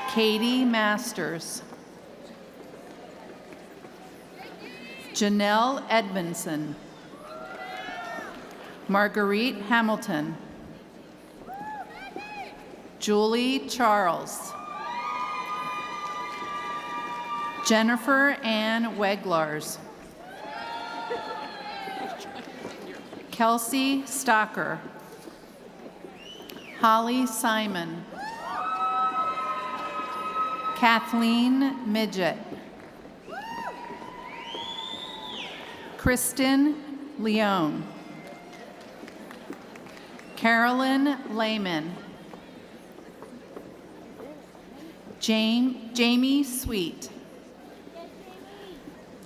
Katie Masters. Janelle Edmondson. Marguerite Hamilton. Julie Charles. Jennifer Ann Weglars. Kelsey Stocker. Holly Simon. Kathleen Midget. Kristen Leone. Carolyn Lehman. Jamie Sweet.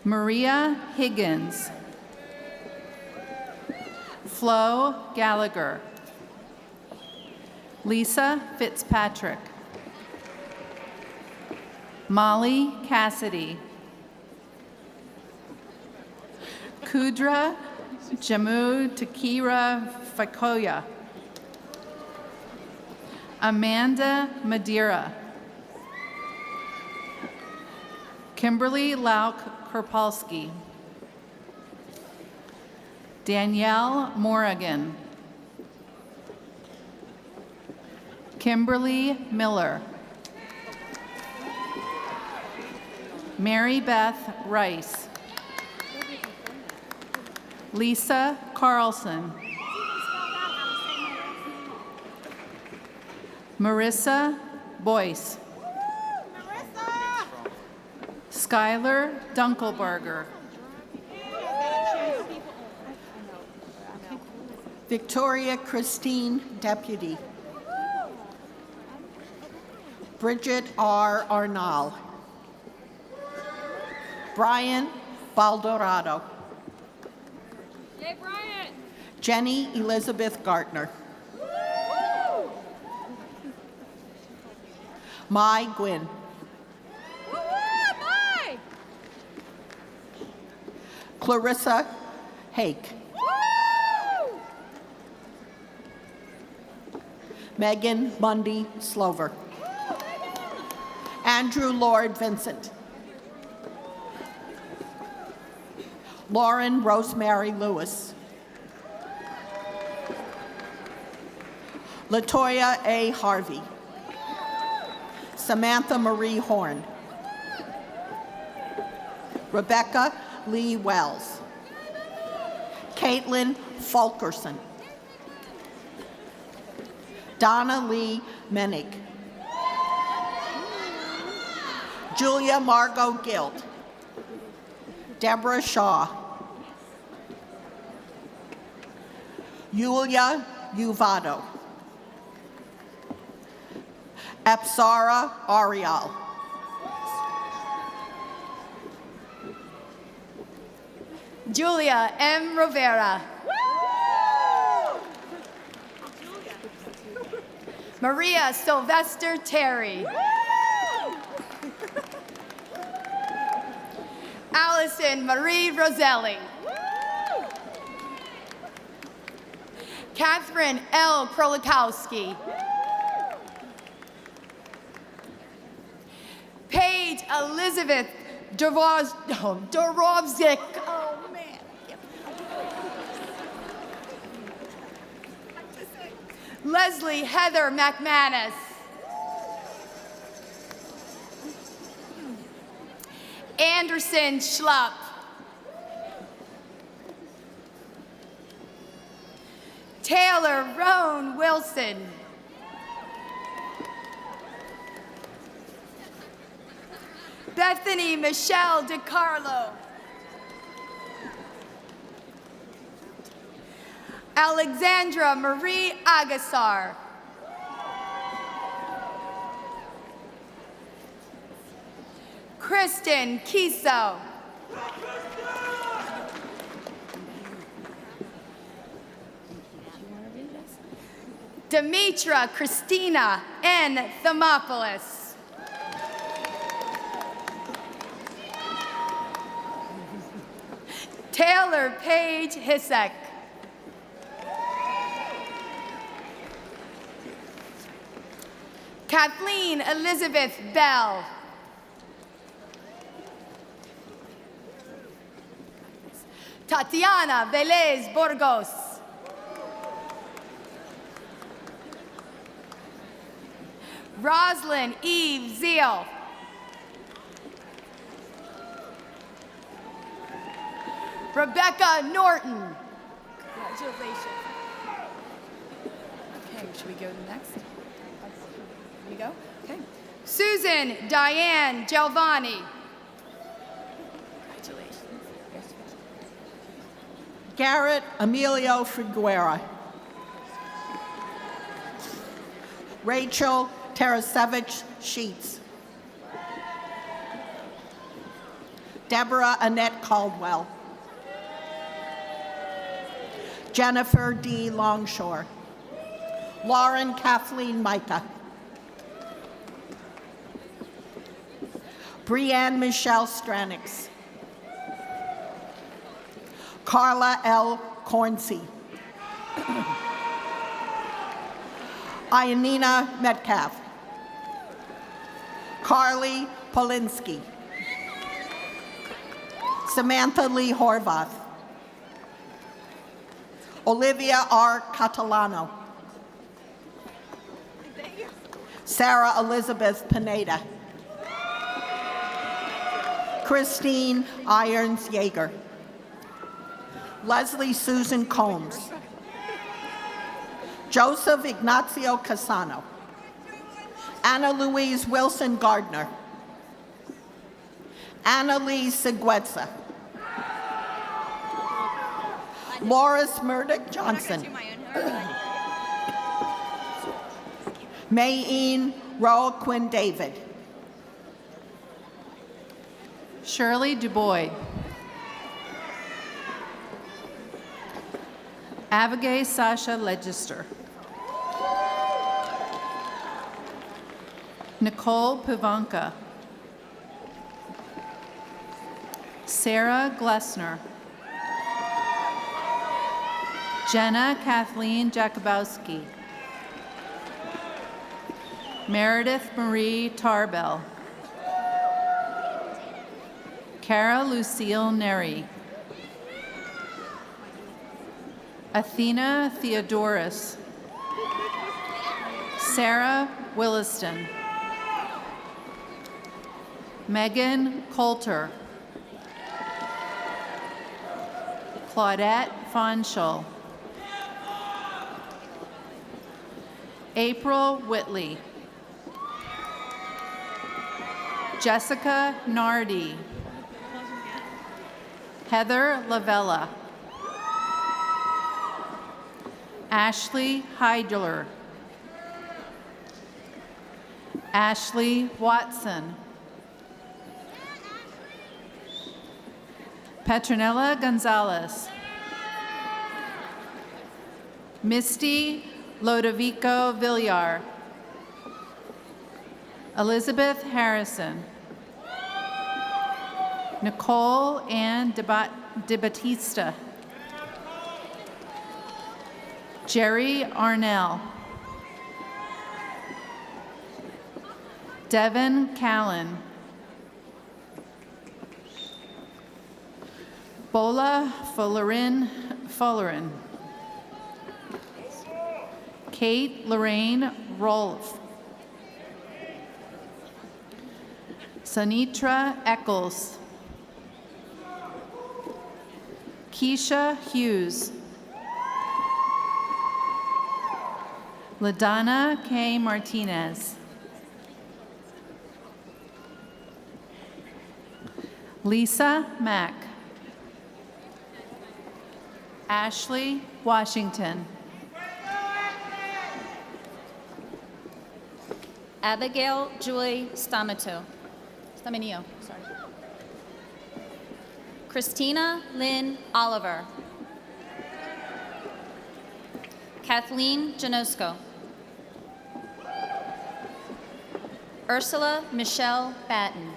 Maria Higgins. Flo Gallagher. Lisa Fitzpatrick. Molly Cassidy. Kudra Jamu Takira Fakoya. Amanda Madeira. Kimberly Lauk Kerpolsky. Danielle Morrigan. Kimberly Miller. Mary Beth Rice. Lisa Carlson. Marissa Boyce. Skylar Dunkelberger. Victoria Christine, Deputy. Bridget R. Arnall. Brian Baldorado. Yay, Brian! Jenny Elizabeth Gartner. Mai Gwynn. Mai! Clarissa Hake. Megan Bundy Slover. Andrew Lord Vincent. Lauren Rosemary Lewis. Latoya A. Harvey. Samantha Marie Horn. Rebecca Lee Wells. Caitlin Fulkerson. Donna Lee Menig. Julia Margot Gilt. Deborah Shaw. Yulia Uvado. Apsara Arial. Julia M. Rivera. Maria Sylvester Terry. Allison Marie Roselli. Catherine L. Krolikowski. Paige Elizabeth Dorovzik. Oh, man. Leslie Heather McManus. Anderson Schlupp. Taylor Roan Wilson. Bethany Michelle DiCarlo. Alexandra Marie Agassar. Kristen Kiso. Demetra Christina N. Thermopolis. Taylor Paige Hisek. Kathleen Elizabeth Bell. Tatiana Velez Burgos. Roslyn Eve Zeal. Rebecca Norton. Congratulations. Okay, should we go to the next? Here we go. Okay. Susan Diane Gelvani. Congratulations. Garrett Emilio Figuera. Rachel Tarasevich Sheets. Deborah Annette Caldwell. Jennifer D. Longshore. Lauren Kathleen Micah. Brianne Michelle Stranix. Carla L. Cornsey. Ionina Metcalf. Carly Polinsky. Samantha Lee Horvath. Olivia R. Catalano. Sarah Elizabeth Pineda. Christine Irons Yeager. Leslie Susan Combs. Joseph Ignacio Casano. Anna Louise Wilson Gardner. Anna Lee Seguetza. Loris Murdoch Johnson. Mayeen Roa Quinn David. Shirley DuBois. Abigail Sasha Legister. Nicole Pivanka. Sarah Glessner. Jenna Kathleen Jakubowski. Meredith Marie Tarbell. Cara Lucille Neri. Athena Theodorus. Sarah Williston. Megan Coulter. Claudette Fonschel. April Whitley. Jessica Nardi. Heather Lavella. Ashley Heidler. Ashley Watson. Petronella Gonzalez. Misty Lodovico Villar. Elizabeth Harrison. Nicole Ann De Batista. Jerry Arnell. Devin Callan. Bola Fullerin. Kate Lorraine Rolfe. Sanitra Eccles. Keisha Hughes. LaDonna K. Martinez. Lisa Mack. Ashley Washington. Abigail Joy Stamenio. Sorry. Christina Lynn Oliver. Kathleen Janosko. Ursula Michelle Batten.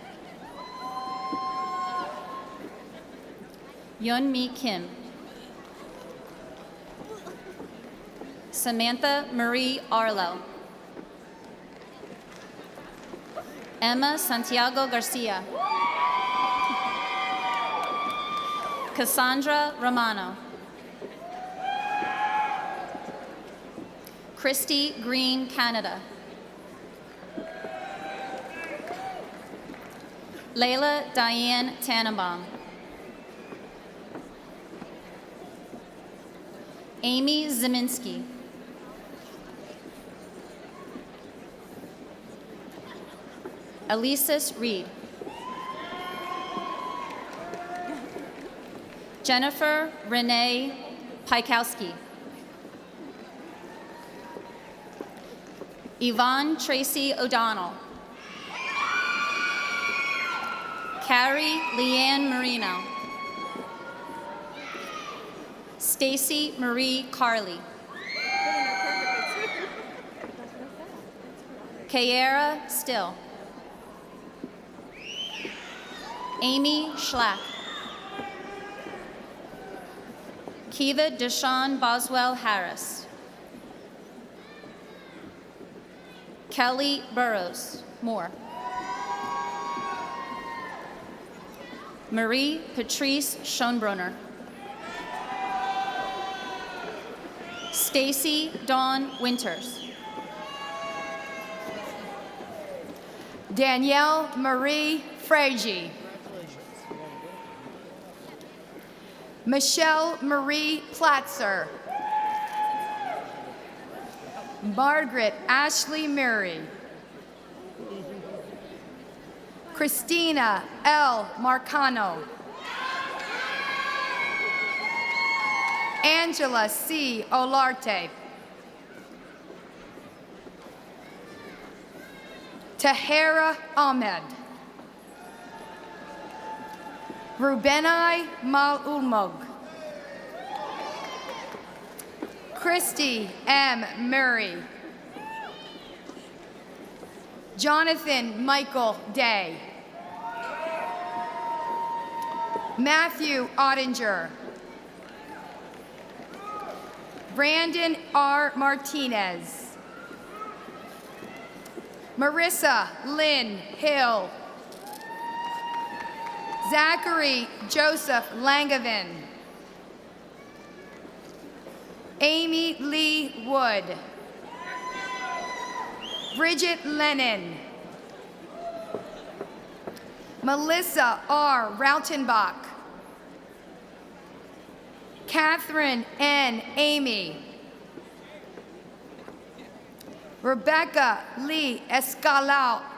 Yeon-mi Kim. Samantha Marie Arlo. Emma Santiago Garcia. Cassandra Romano. Christy Green Canada. Layla Diane Tannenbaum. Amy Zeminski. Elisis Reed. Jennifer Renee Pikowski. Yvonne Tracy O'Donnell. Carrie Leanne Marino. Stacy Marie Carley. Kiera Still. Amy Schlack. Kiva Deshawn Boswell Harris. Kelly Burrows Moore. Marie Patrice Schoenbrunner. Stacy Dawn Winters. Danielle Marie Fragy. Michelle Marie Platzer. Margaret Ashley Murray. Christina L. Marcano. Angela C. Olarte. Tahera Ahmed. Rubenai Malulmog. Christy M. Murray. Jonathan Michael Day. Matthew Ottinger. Brandon R. Martinez. Marissa Lynn Hill. Zachary Joseph Langevin. Amy Lee Wood. Bridget Lennon. Melissa R. Rautenbach. Catherine N. Amy. Rebecca Lee Escalauna.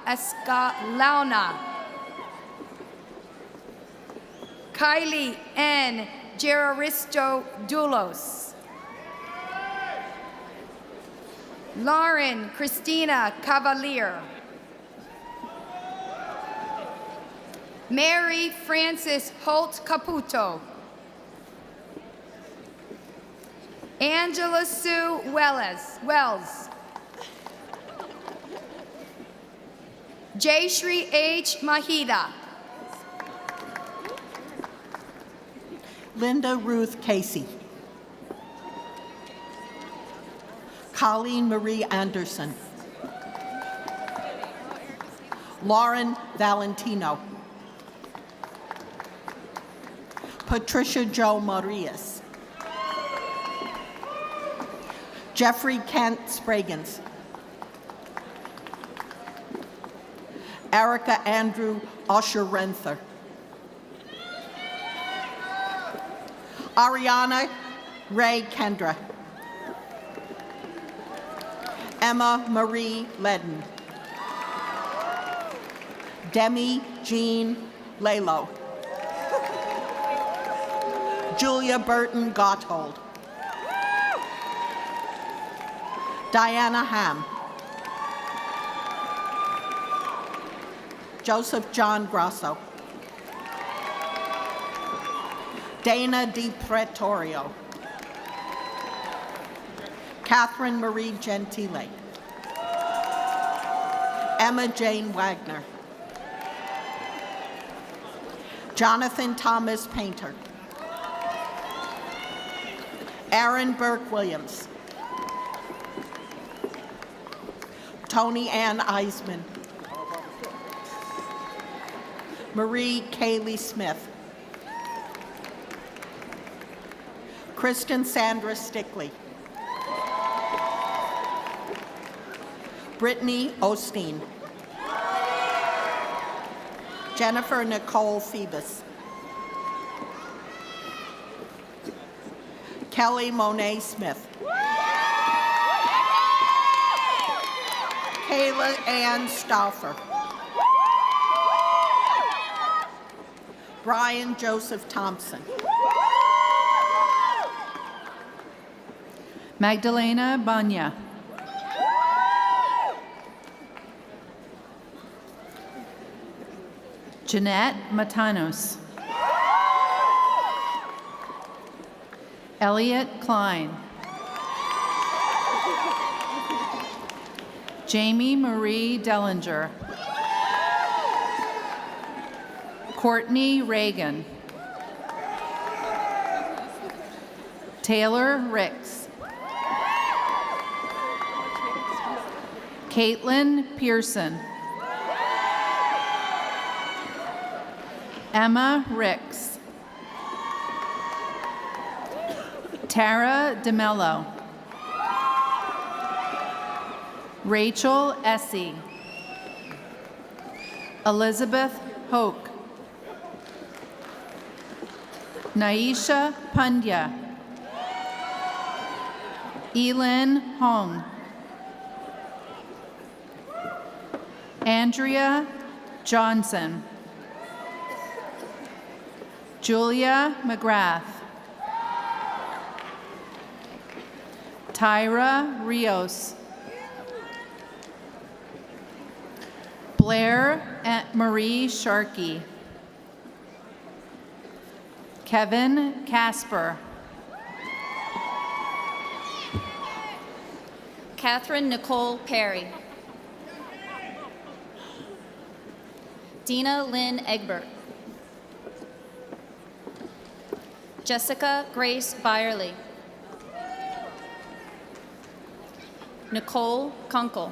Kylie N. Geraristo Dulos. Lauren Christina Cavalier. Mary Frances Holt Caputo. Angela Sue Wells. Jayshri H. Mahida. Linda Ruth Casey. Colleen Marie Anderson. Lauren Valentino. Patricia Jo Marias. Jeffrey Kent Spragans. Erica Andrew Usher-Renther. Ariana Ray Kendra. Emma Marie Ledden. Demi Jean Lalo. Julia Burton Gotthold. Diana Ham. Joseph John Grasso. Dana Di Pretorio. Catherine Marie Gentile. Emma Jane Wagner. Jonathan Thomas Painter. Aaron Burke Williams. Tony Ann Eisman. Marie Kaylee Smith. Kristen Sandra Stickley. Brittany Osteen. Jennifer Nicole Phoebus. Kelly Monet Smith. Kayla Ann Stauffer. Brian Joseph Thompson. Magdalena Banya. Jeanette Matanos. Elliot Klein. Jamie Marie Dellinger. Courtney Reagan. Taylor Ricks. Caitlin Pearson. Emma Ricks. Tara DeMello. Rachel Essie. Elizabeth Hoke. Naisha Pandya. Elin Hong. Andrea Johnson. Julia McGrath. Tyra Rios. Blair Marie Sharkey. Kevin Casper. Catherine Nicole Perry. Dina Lynn Egbert. Jessica Grace Byerly. Nicole Kunkel.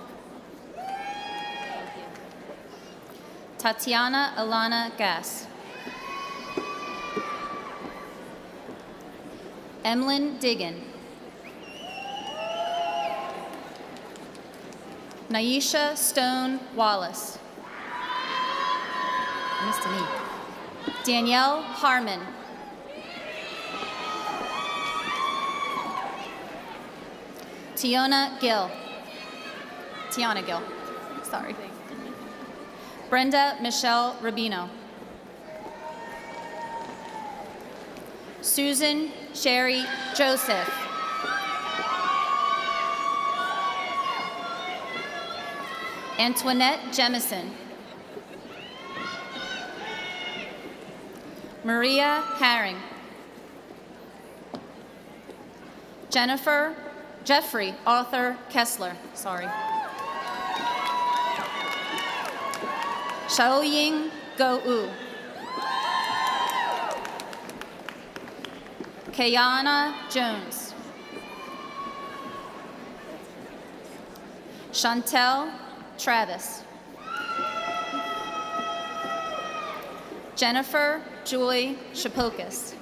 Tatiana Alana Gass. Emlyn Diggin. Naisha Stone Wallace. I missed an E. Danielle Harmon. Tiana Gill. Sorry. Brenda Michelle Rubino. Susan Sherry Joseph. Antoinette Jemison. Maria Herring. Jeffrey Arthur Kessler, Xiaoying Go-U. Kayana Jones. Chantel Travis. Jennifer Joy Shapokas.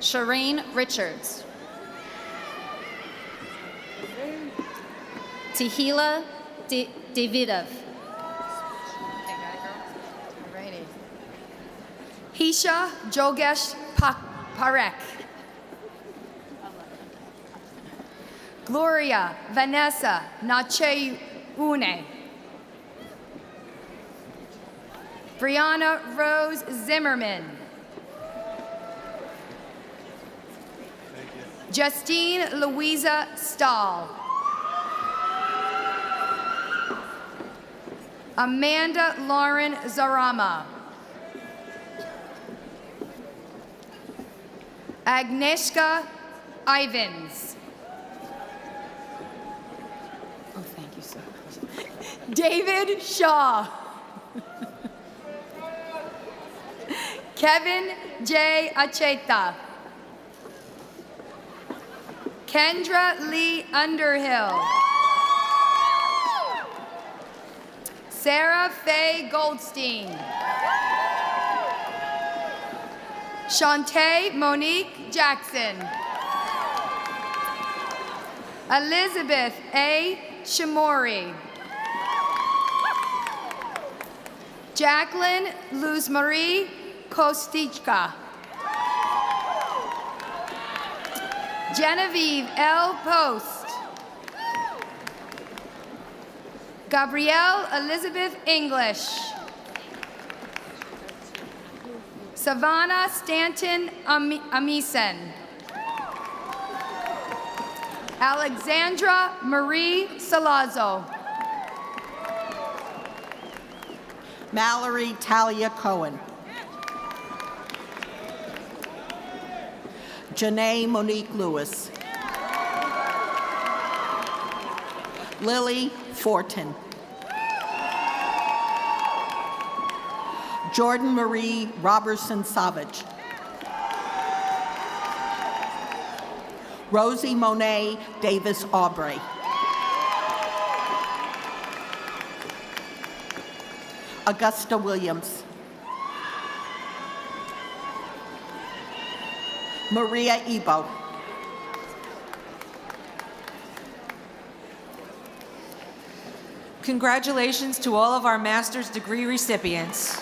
Shireen Richards. Tehila Davidov. Hisha Jogesh Parek. Gloria Vanessa Nacheune. Brianna Rose Zimmerman. Justine Louisa Stahl. Amanda Lauren Zarama. Agnieszka Ivans. Oh, thank you so much. David Shaw. Kevin J. Acheta. Kendra Lee Underhill. Sarah Faye Goldstein. Shantae Monique Jackson. Elizabeth A. Shimori. Jacqueline Luz Marie Kostichka. Genevieve L. Post. Gabrielle Elizabeth English. Savannah Stanton Amisen. Alexandra Marie Salazzo. Mallory Talia Cohen. Janae Monique Lewis. Lily Fortin. Jordan Marie Robertson Savage. Rosie Monet Davis Aubrey. Augusta Williams. Maria Ebo. Congratulations to all of our master's degree recipients.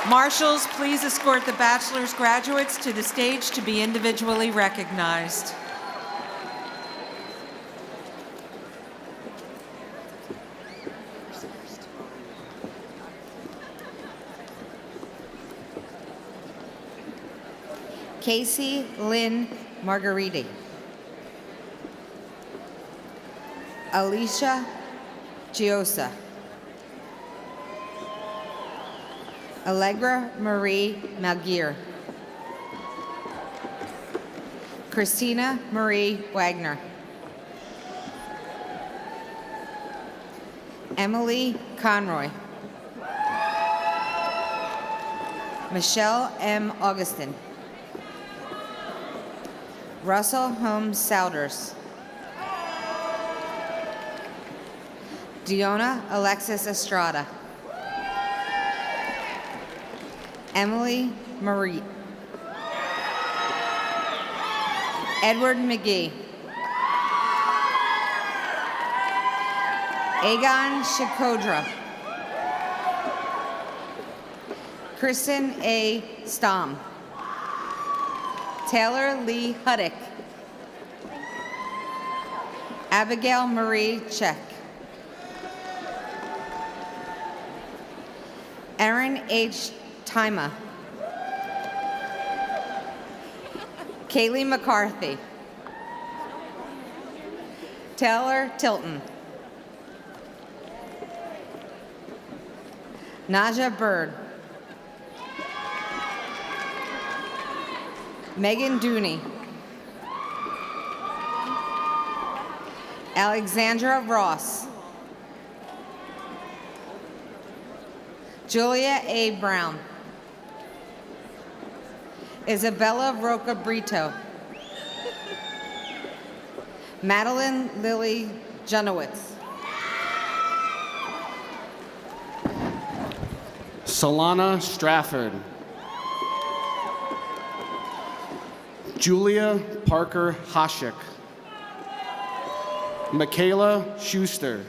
Marshals, please escort the bachelor's graduates to the stage to be individually recognized. Casey Lynn Margariti. Alicia Giosa. Allegra Marie Malgier. Christina Marie Wagner. Emily Conroy. Michelle M. Augustin. Russell Holmes Souders. Diona Alexis Estrada. Emily Marie. Edward McGee. Aegon Shakodra. Kristen A. Stom. Taylor Lee Huddick. Abigail Marie Check. Erin H. Tima. Kaylee McCarthy. Taylor Tilton. Naja Bird. Megan Dooney. Alexandra Ross. Julia A. Brown. Isabella Roca Brito. Madeline Lily Junowitz. Solana Strafford. Julia Parker Hashik. Michaela Schuster.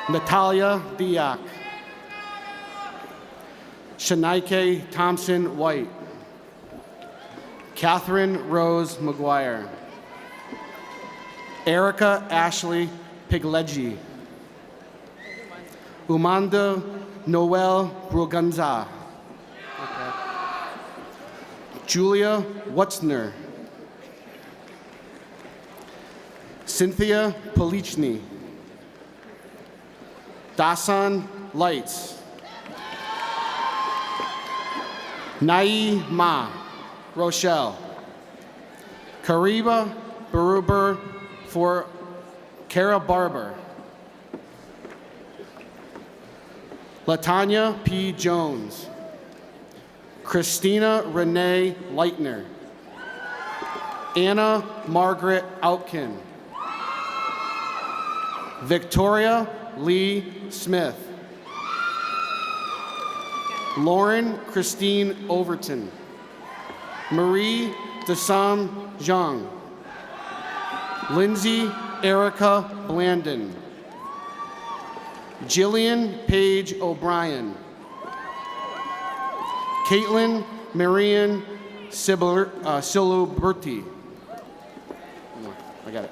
Natalia Diak. Shanaike Thompson White. Catherine Rose McGuire. Erica Ashley Pigleggi. Umanda Noel Bruganza. Julia Wutzner. Cynthia Polichny. Dasan Lights. Nai Ma, Rochelle. Kariba Baruber for Kara Barber. Latanya P. Jones. Christina Renee Leitner. Anna Margaret Outkin. Victoria Lee Smith. Lauren Christine Overton. Marie Desam Zhang. Lindsay Erica Blandon. Jillian Paige O'Brien. Caitlin Marian Siluberti. I got it.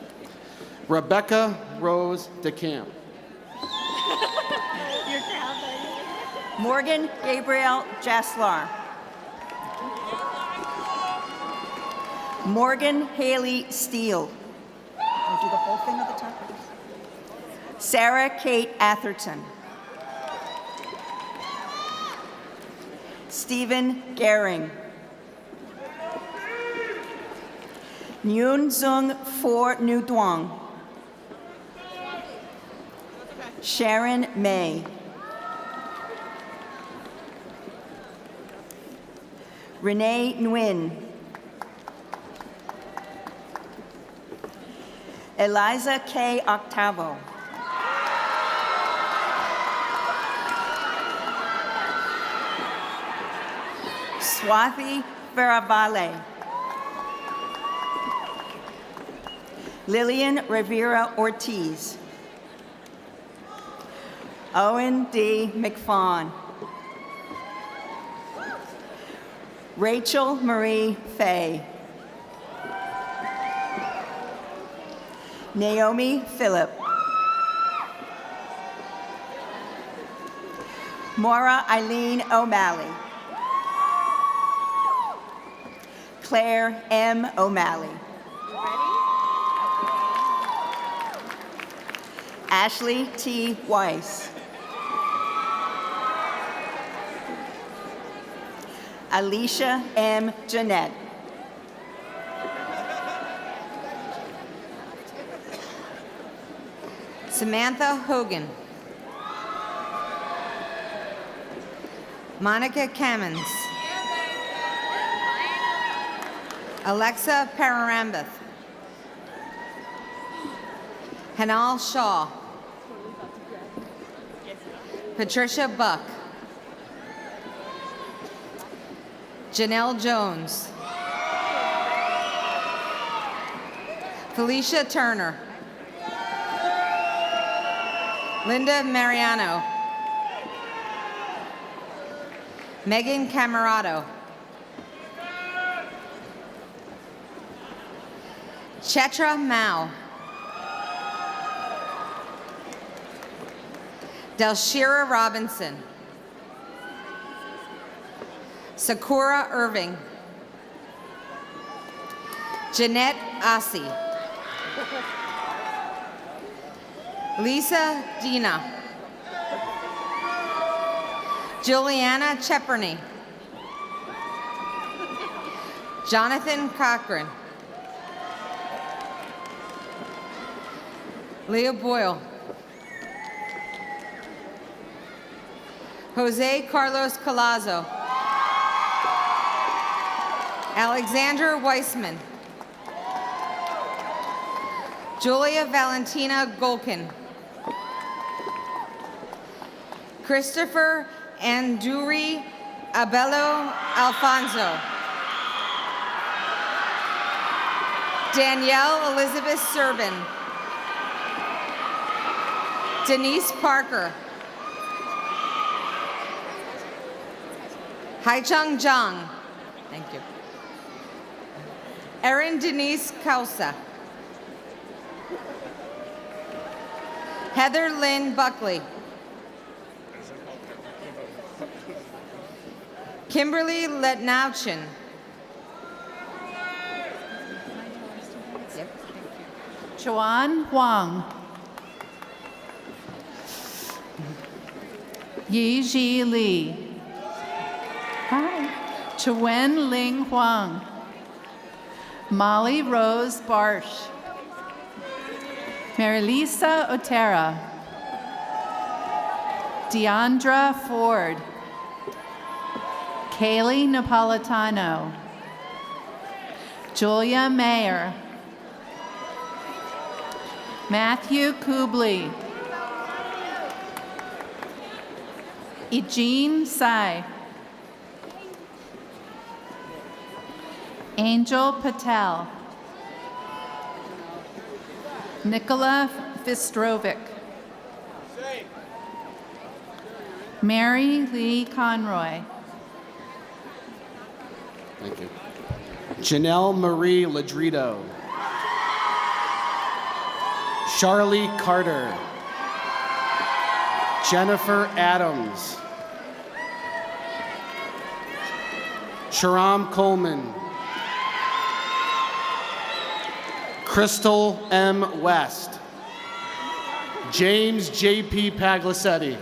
Rebecca Rose DeCamp. Morgan Gabriel Jaslar. Morgan Haley Steele. I'll do the whole thing at the top. Sarah Kate Atherton. Stephen Gehring. Nguyen Dung For New Duong. Sharon May. Renee Nguyen. Eliza K. Octavo. Swathi Veravale. Lillian Rivera Ortiz. Owen D. McFawn. Rachel Marie Fay. Naomi Phillip. Maura Eileen O'Malley. Claire M. O'Malley. Ashley T. Weiss. Alicia M. Jeanette. Samantha Hogan. Monica Cammons. Alexa Pararambath. Hanal Shaw. Patricia Buck. Janelle Jones. Felicia Turner. Linda Mariano. Megan Camarato. Chetra Mao. Delshira Robinson. Sakura Irving. Jeanette Ossie. Lisa Dina. Juliana Cheperney. Jonathan Cochran. Leah Boyle. Jose Carlos Colazo. Alexandra Weissman. Julia Valentina Golkin. Christopher Anduri Abello Alfonso. Danielle Elizabeth Serban. Denise Parker. Haichung Zhang. Thank you. Erin Denise Kausa. Heather Lynn Buckley. Kimberly Letnauchin. Chuan Huang. Yi Ji Lee. Hi. Chuen Ling Huang. Molly Rose Barsh. Marilisa Otera. Deandra Ford. Kaylee Napolitano. Julia Mayer. Matthew Kubley. Eugene Sai. Angel Patel. Nicola Vistrovic. Mary Lee Conroy. Thank you. Janelle Marie Ladrito. Charlie Carter. Jennifer Adams. Sharam Coleman. Crystal M. West. James J.P. Paglicetti.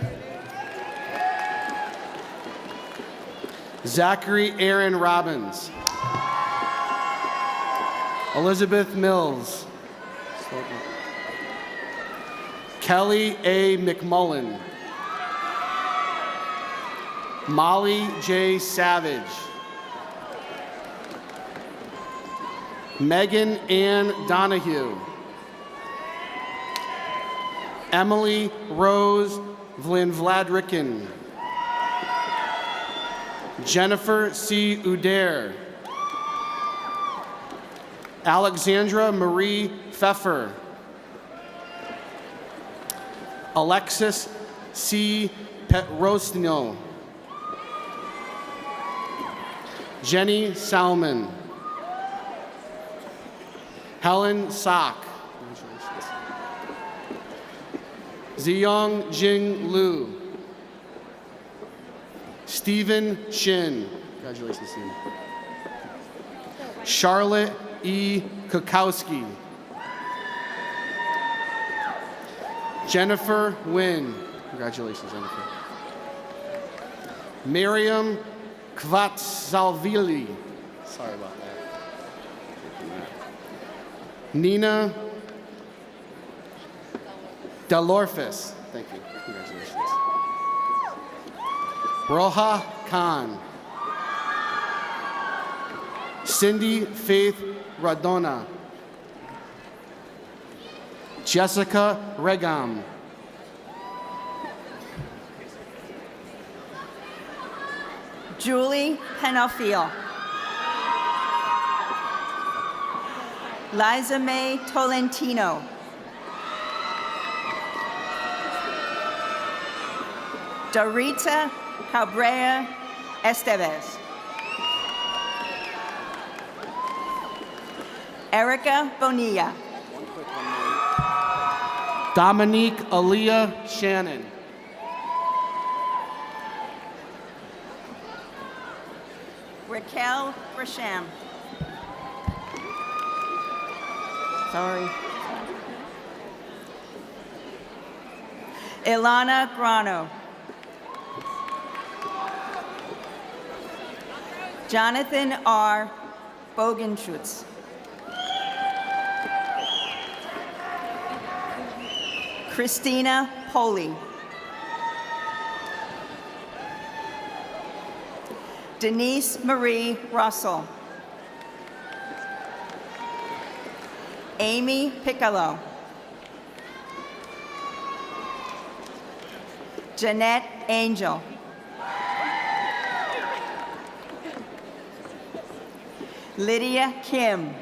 Zachary Aaron Robbins. Elizabeth Mills. Kelly A. McMullen. Molly J. Savage. Megan Ann Donahue. Emily Rose Vladrikin. Jennifer C. Udair. Alexandra Marie Pfeffer. Alexis C. Petrosino. Jenny Salmon. Helen Sock. Ziyong Jing Liu. Stephen Shin. Congratulations, Stephen. Charlotte E. Kukowski. Jennifer Wynn. Congratulations, Jennifer. Miriam Kvatsalvili. Sorry about that. Nina Delorfis. Thank you. Congratulations. Roha Khan. Cindy Faith Radona. Jessica Regam. Julie Penafiel. Liza May Tolentino. Dorita Cabrera Estevez. Erica Bonilla. Dominique Aaliyah Shannon. Raquel Grisham. Sorry. Ilana Grano. Jonathan R. Bogenschutz. Christina Poli. Denise Marie Russell. Amy Piccolo. Jeanette Angel. Lydia Kim.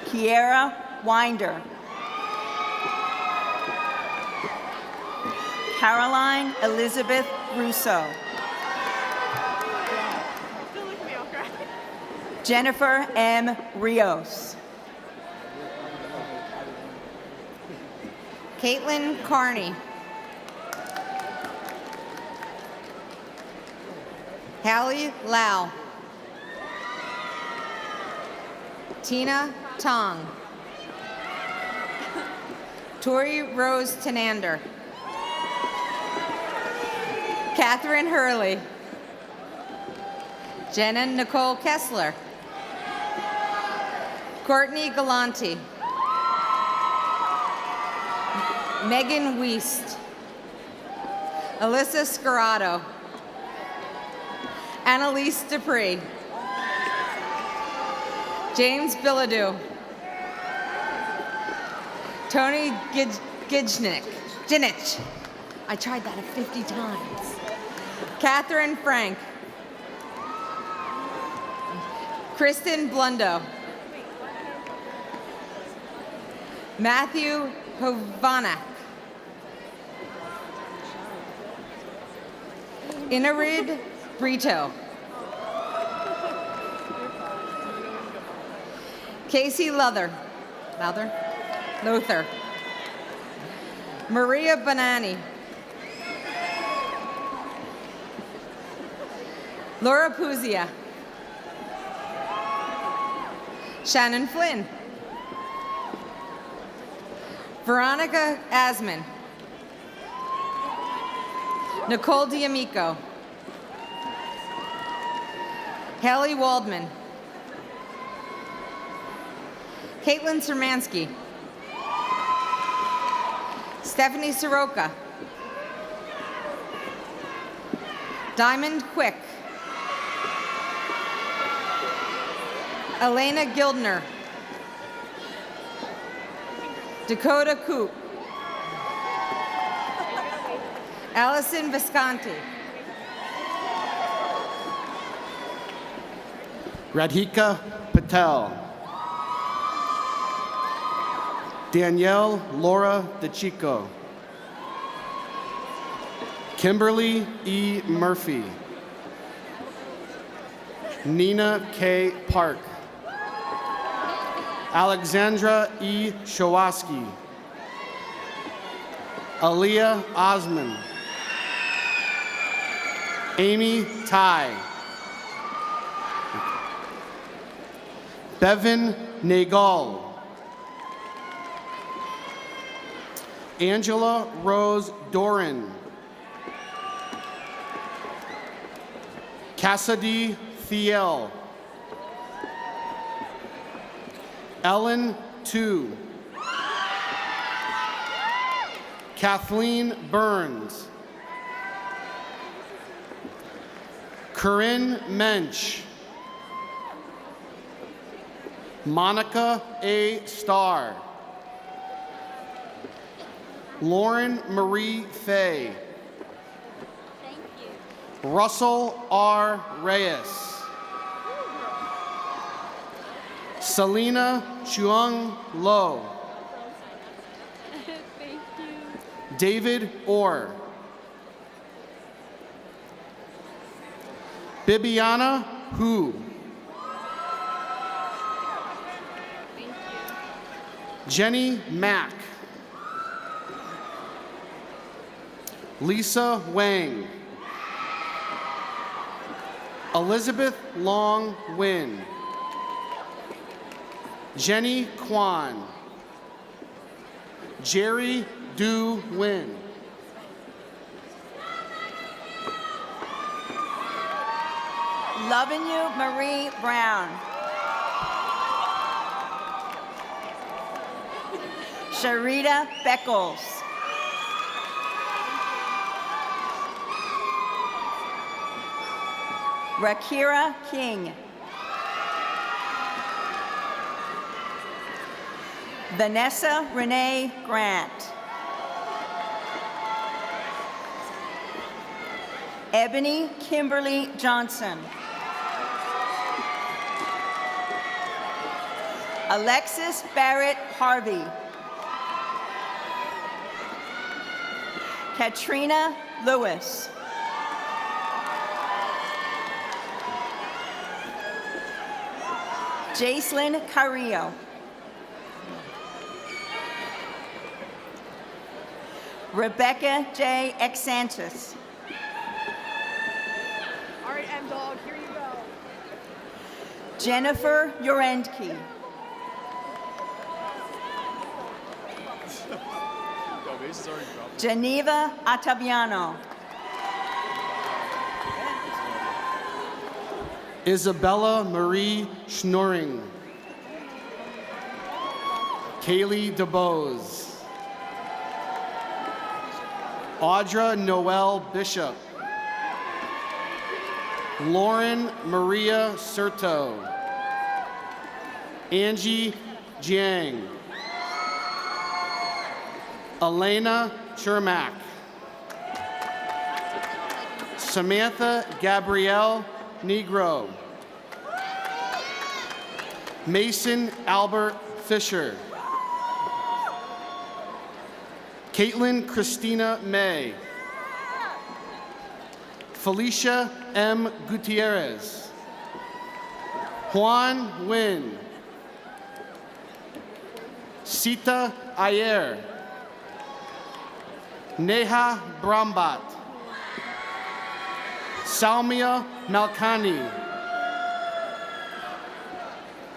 Kiera Winder. Caroline Elizabeth Russo. Jennifer M. Rios. Caitlin Carney. Hallie Lau. Tina Tong. Tori Rose Tenander. Catherine Hurley. Jenna Nicole Kessler. Courtney Galanti. Megan Wiest. Alyssa Scarrato. Annalise Dupree. James Bilodeau. Tony Ginich. I tried that 50 times. Catherine Frank. Kristen Blundo. Matthew Povanak. Inarid Brito. Casey Lothar. Maria Bonani. Laura Puzia. Shannon Flynn. Veronica Asman. Nicole D'Amico. Haley Waldman. Caitlin Sermansky. Stephanie Soroka. Diamond Quick. Elena Gildner. Dakota Coop. Allison Visconti. Radhika Patel. Danielle Laura DeChico. Kimberly E. Murphy. Nina K. Park. Alexandra E. Shawaski. Aaliyah Osman. Amy Tai. Bevan Nagal. Angela Rose Doran. Cassidy Thiel. Ellen Tu. Kathleen Burns. Corinne Mensch. Monica A. Starr. Lauren Marie Fay. Russell R. Reyes. Selena Chuang Lo. David Orr. Bibiana Hu. Jenny Mack. Lisa Wang. Elizabeth Long Win. Jenny Kwan. Jerry Du Win. Loving you, Marie Brown. Sharita Beckles. Rakira King. Vanessa Renee Grant. Ebony Kimberly Johnson. Alexis Barrett Harvey. Katrina Lewis. Jacelyn Carrillo. Rebecca J. Exantis. All right, M-Dog, here you go. Jennifer Urendke. Geneva Ottaviano. Isabella Marie Schnoring. Kaylee DeBose. Audra Noel Bishop. Lauren Maria Serto. Angie Jiang. Elena Chermak. Samantha Gabrielle Negro. Mason Albert Fisher. Caitlin Christina May. Felicia M. Gutierrez. Juan Nguyen. Sita Ayer. Neha Brambat. Salmia Malkani.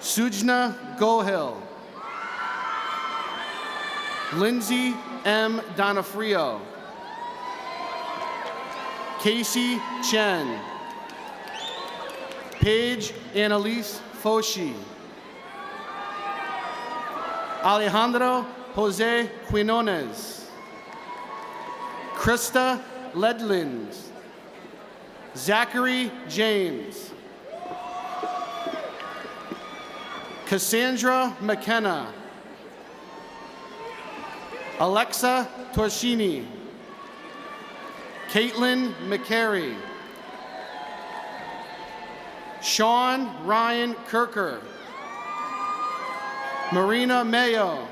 Sujna Gohil. Lindsay M. Donofrio. Casey Chen. Paige Annalise Foshi. Alejandro Jose Quinones. Krista Ledlins. Zachary James. Cassandra McKenna. Alexa Torshini. Caitlin McCary. Sean Ryan Kirker. Marina Mayo.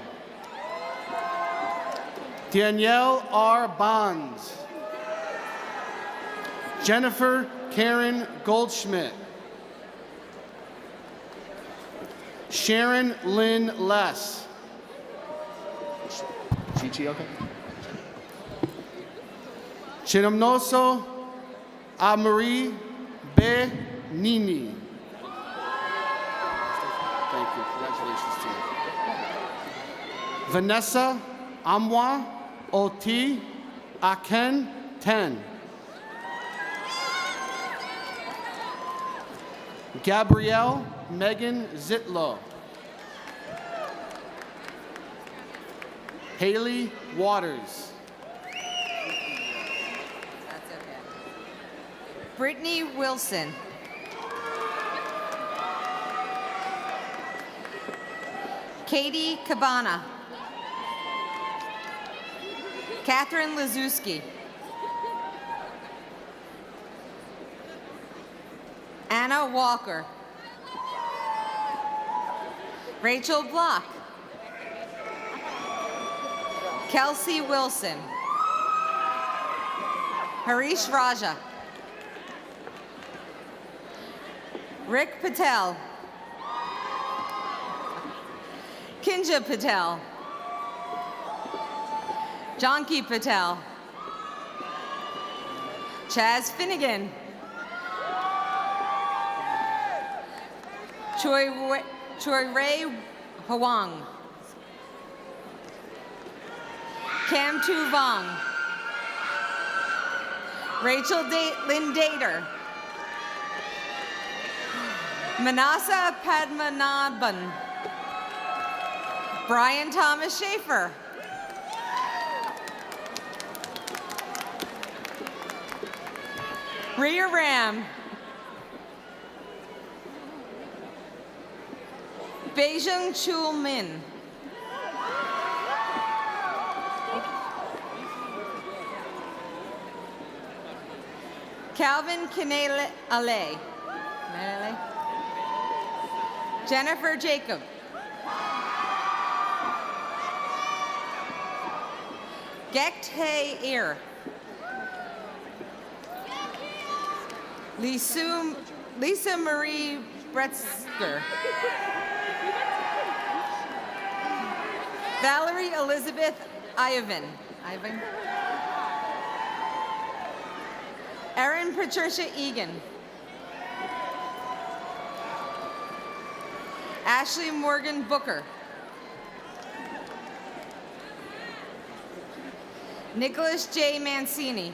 Danielle R. Bonds. Jennifer Karen Goldschmidt. Sharon Lynn Less. Chichi, okay. Chinomnoso Amarie B. Nini. Thank you. Congratulations to you. Vanessa Amwa Oti Aken Ten. Gabrielle Megan Zitlo. Haley Waters. That's okay. Brittany Wilson. Katie Cabana. Catherine Lazuski. Anna Walker. Rachel Block. Kelsey Wilson. Harish Raja. Rick Patel. Kinja Patel. Janki Patel. Chaz Finnegan. Choi Ray Hwang. Cam Tu Vong. Rachel Lynn Dater. Manasa Padmanabhan. Brian Thomas Schaefer. Rhea Ram. Beijing Chul Min. Calvin Kinele Ale. Jennifer Jacob. Gekt Hay Ir. Lisa Marie Bretzker. Valerie Elizabeth Ivan. Erin Patricia Egan. Ashley Morgan Booker. Nicholas J. Mancini.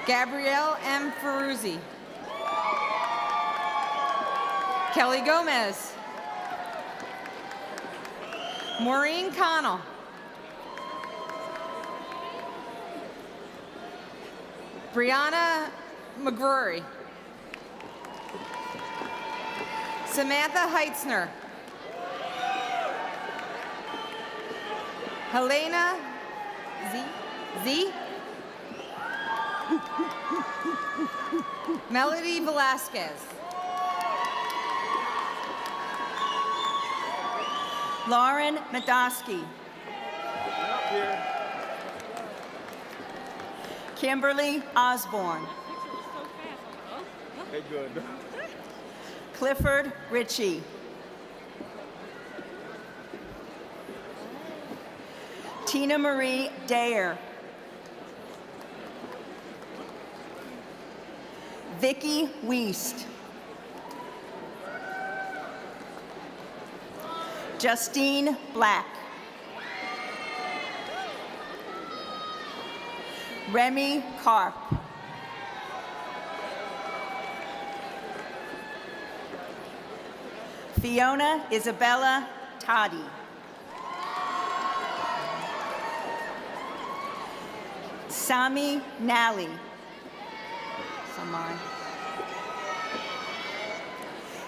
Gabrielle M. Ferruzzi. Kelly Gomez. Maureen Connell. Brianna McGrory. Samantha Heitzner. Helena Z? Melody Velasquez. Lauren Madosky. Kimberly Osborne. Hey, good. Clifford Ritchie. Tina Marie Dayer. Vicki Wiest. Justine Black. Remy Karp. Fiona Isabella Toddy. Sami Nally.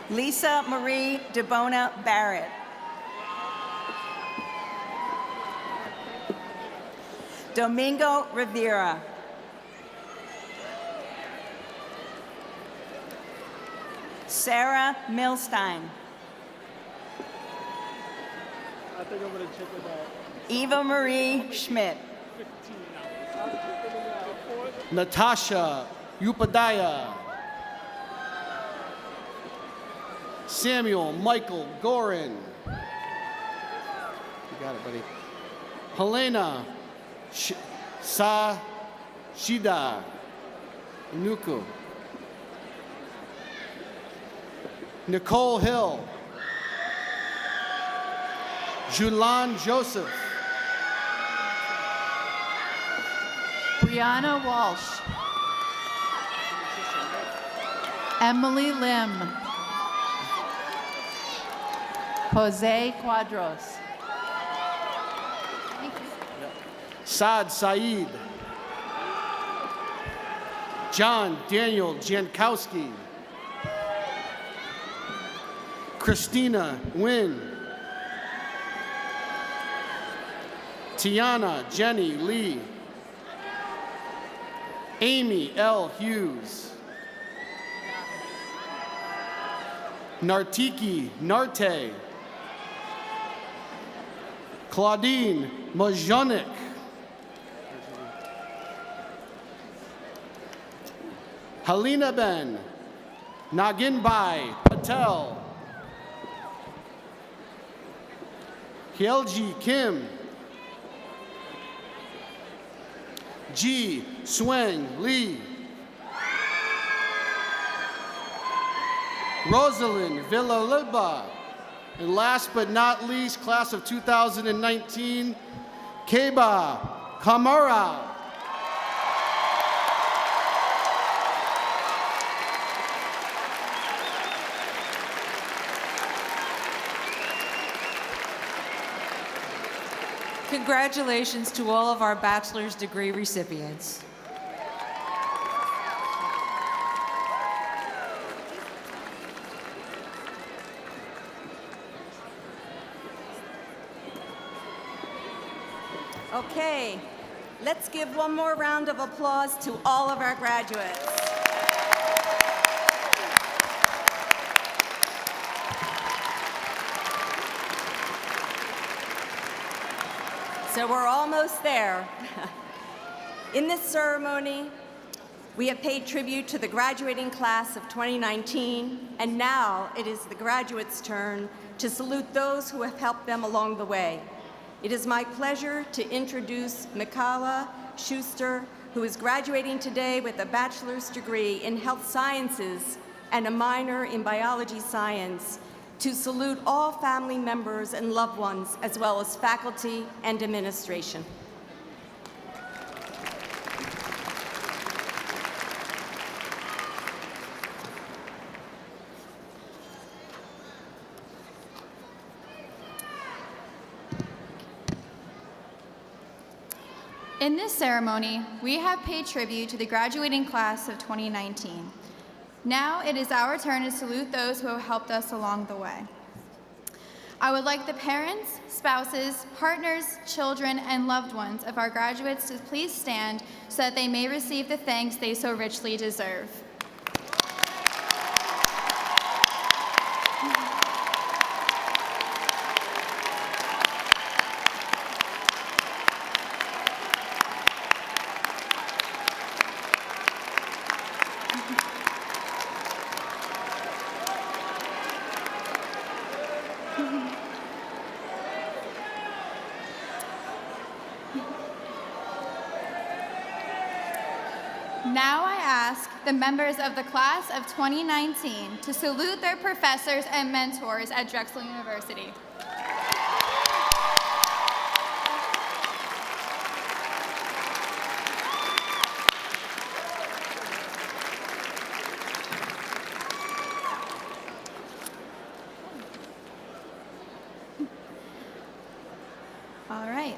Lisa Marie DeBona Barrett. Domingo Rivera. Sarah Milstein. I think I'm gonna check it out. Eva Marie Schmidt. Natasha Upadhyaya. Samuel Michael Gorin. You got it, buddy. Helena Shida Nuku. Nicole Hill. Julan Joseph. Brianna Walsh. Emily Lim. Jose Quadros. Saad Saeed. John Daniel Jankowski. Christina Nguyen. Tiana Jenny Lee. Amy L. Hughes. Nartiki Narte. Claudine Majonik. Halina Ben. Naginbai Patel. Hyelji Kim. Ji Sweng Lee. Rosalind Villalba. And last but not least, class of 2019, Keba Kamara. Congratulations to all of our bachelor's degree recipients. Okay, let's give one more round of applause to all of our graduates. So we're almost there. In this ceremony, we have paid tribute to the graduating class of 2019, and now it is the graduates' turn to salute those who have helped them along the way. It is my pleasure to introduce Mikala Schuster, who is graduating today with a bachelor's degree in health sciences and a minor in biology science, to salute all family members and loved ones, as well as faculty and administration. In this ceremony, we have paid tribute to the graduating class of 2019. Now it is our turn to salute those who have helped us along the way. I would like the parents, spouses, partners, children, and loved ones of our graduates to please stand so that they may receive the thanks they so richly deserve. Now I ask the members of the class of 2019 to salute their professors and mentors at Drexel University. All right.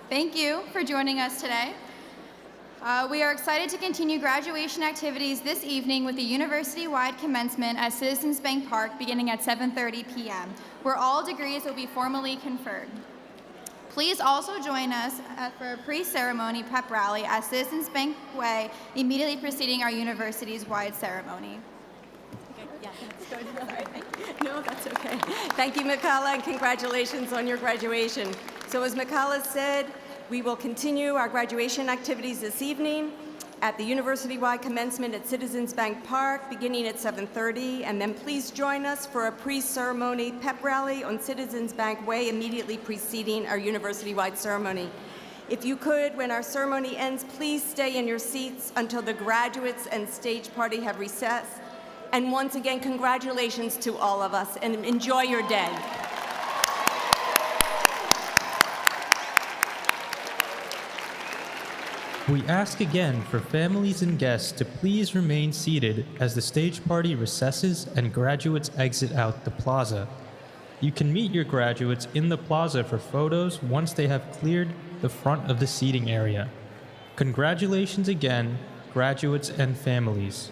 Thank you for joining us today. We are excited to continue graduation activities this evening with the university-wide commencement at Citizens Bank Park beginning at 7:30 p.m., where all degrees will be formally conferred. Please also join us for a pre-ceremony pep rally at Citizens Bank Way immediately preceding our university's wide ceremony. Yeah, that's good. Sorry. No, that's okay. Thank you, Mikala, and congratulations on your graduation. So as Mikala said, we will continue our graduation activities this evening at the university-wide commencement at Citizens Bank Park beginning at 7:30, and then please join us for a pre-ceremony pep rally on Citizens Bank Way immediately preceding our university-wide ceremony. If you could, when our ceremony ends, please stay in your seats until the graduates and stage party have recessed. And once again, congratulations to all of us, and enjoy your day. We ask again for families and guests to please remain seated as the stage party recesses and graduates exit out the plaza. You can meet your graduates in the plaza for photos once they have cleared the front of the seating area. Congratulations again, graduates and families.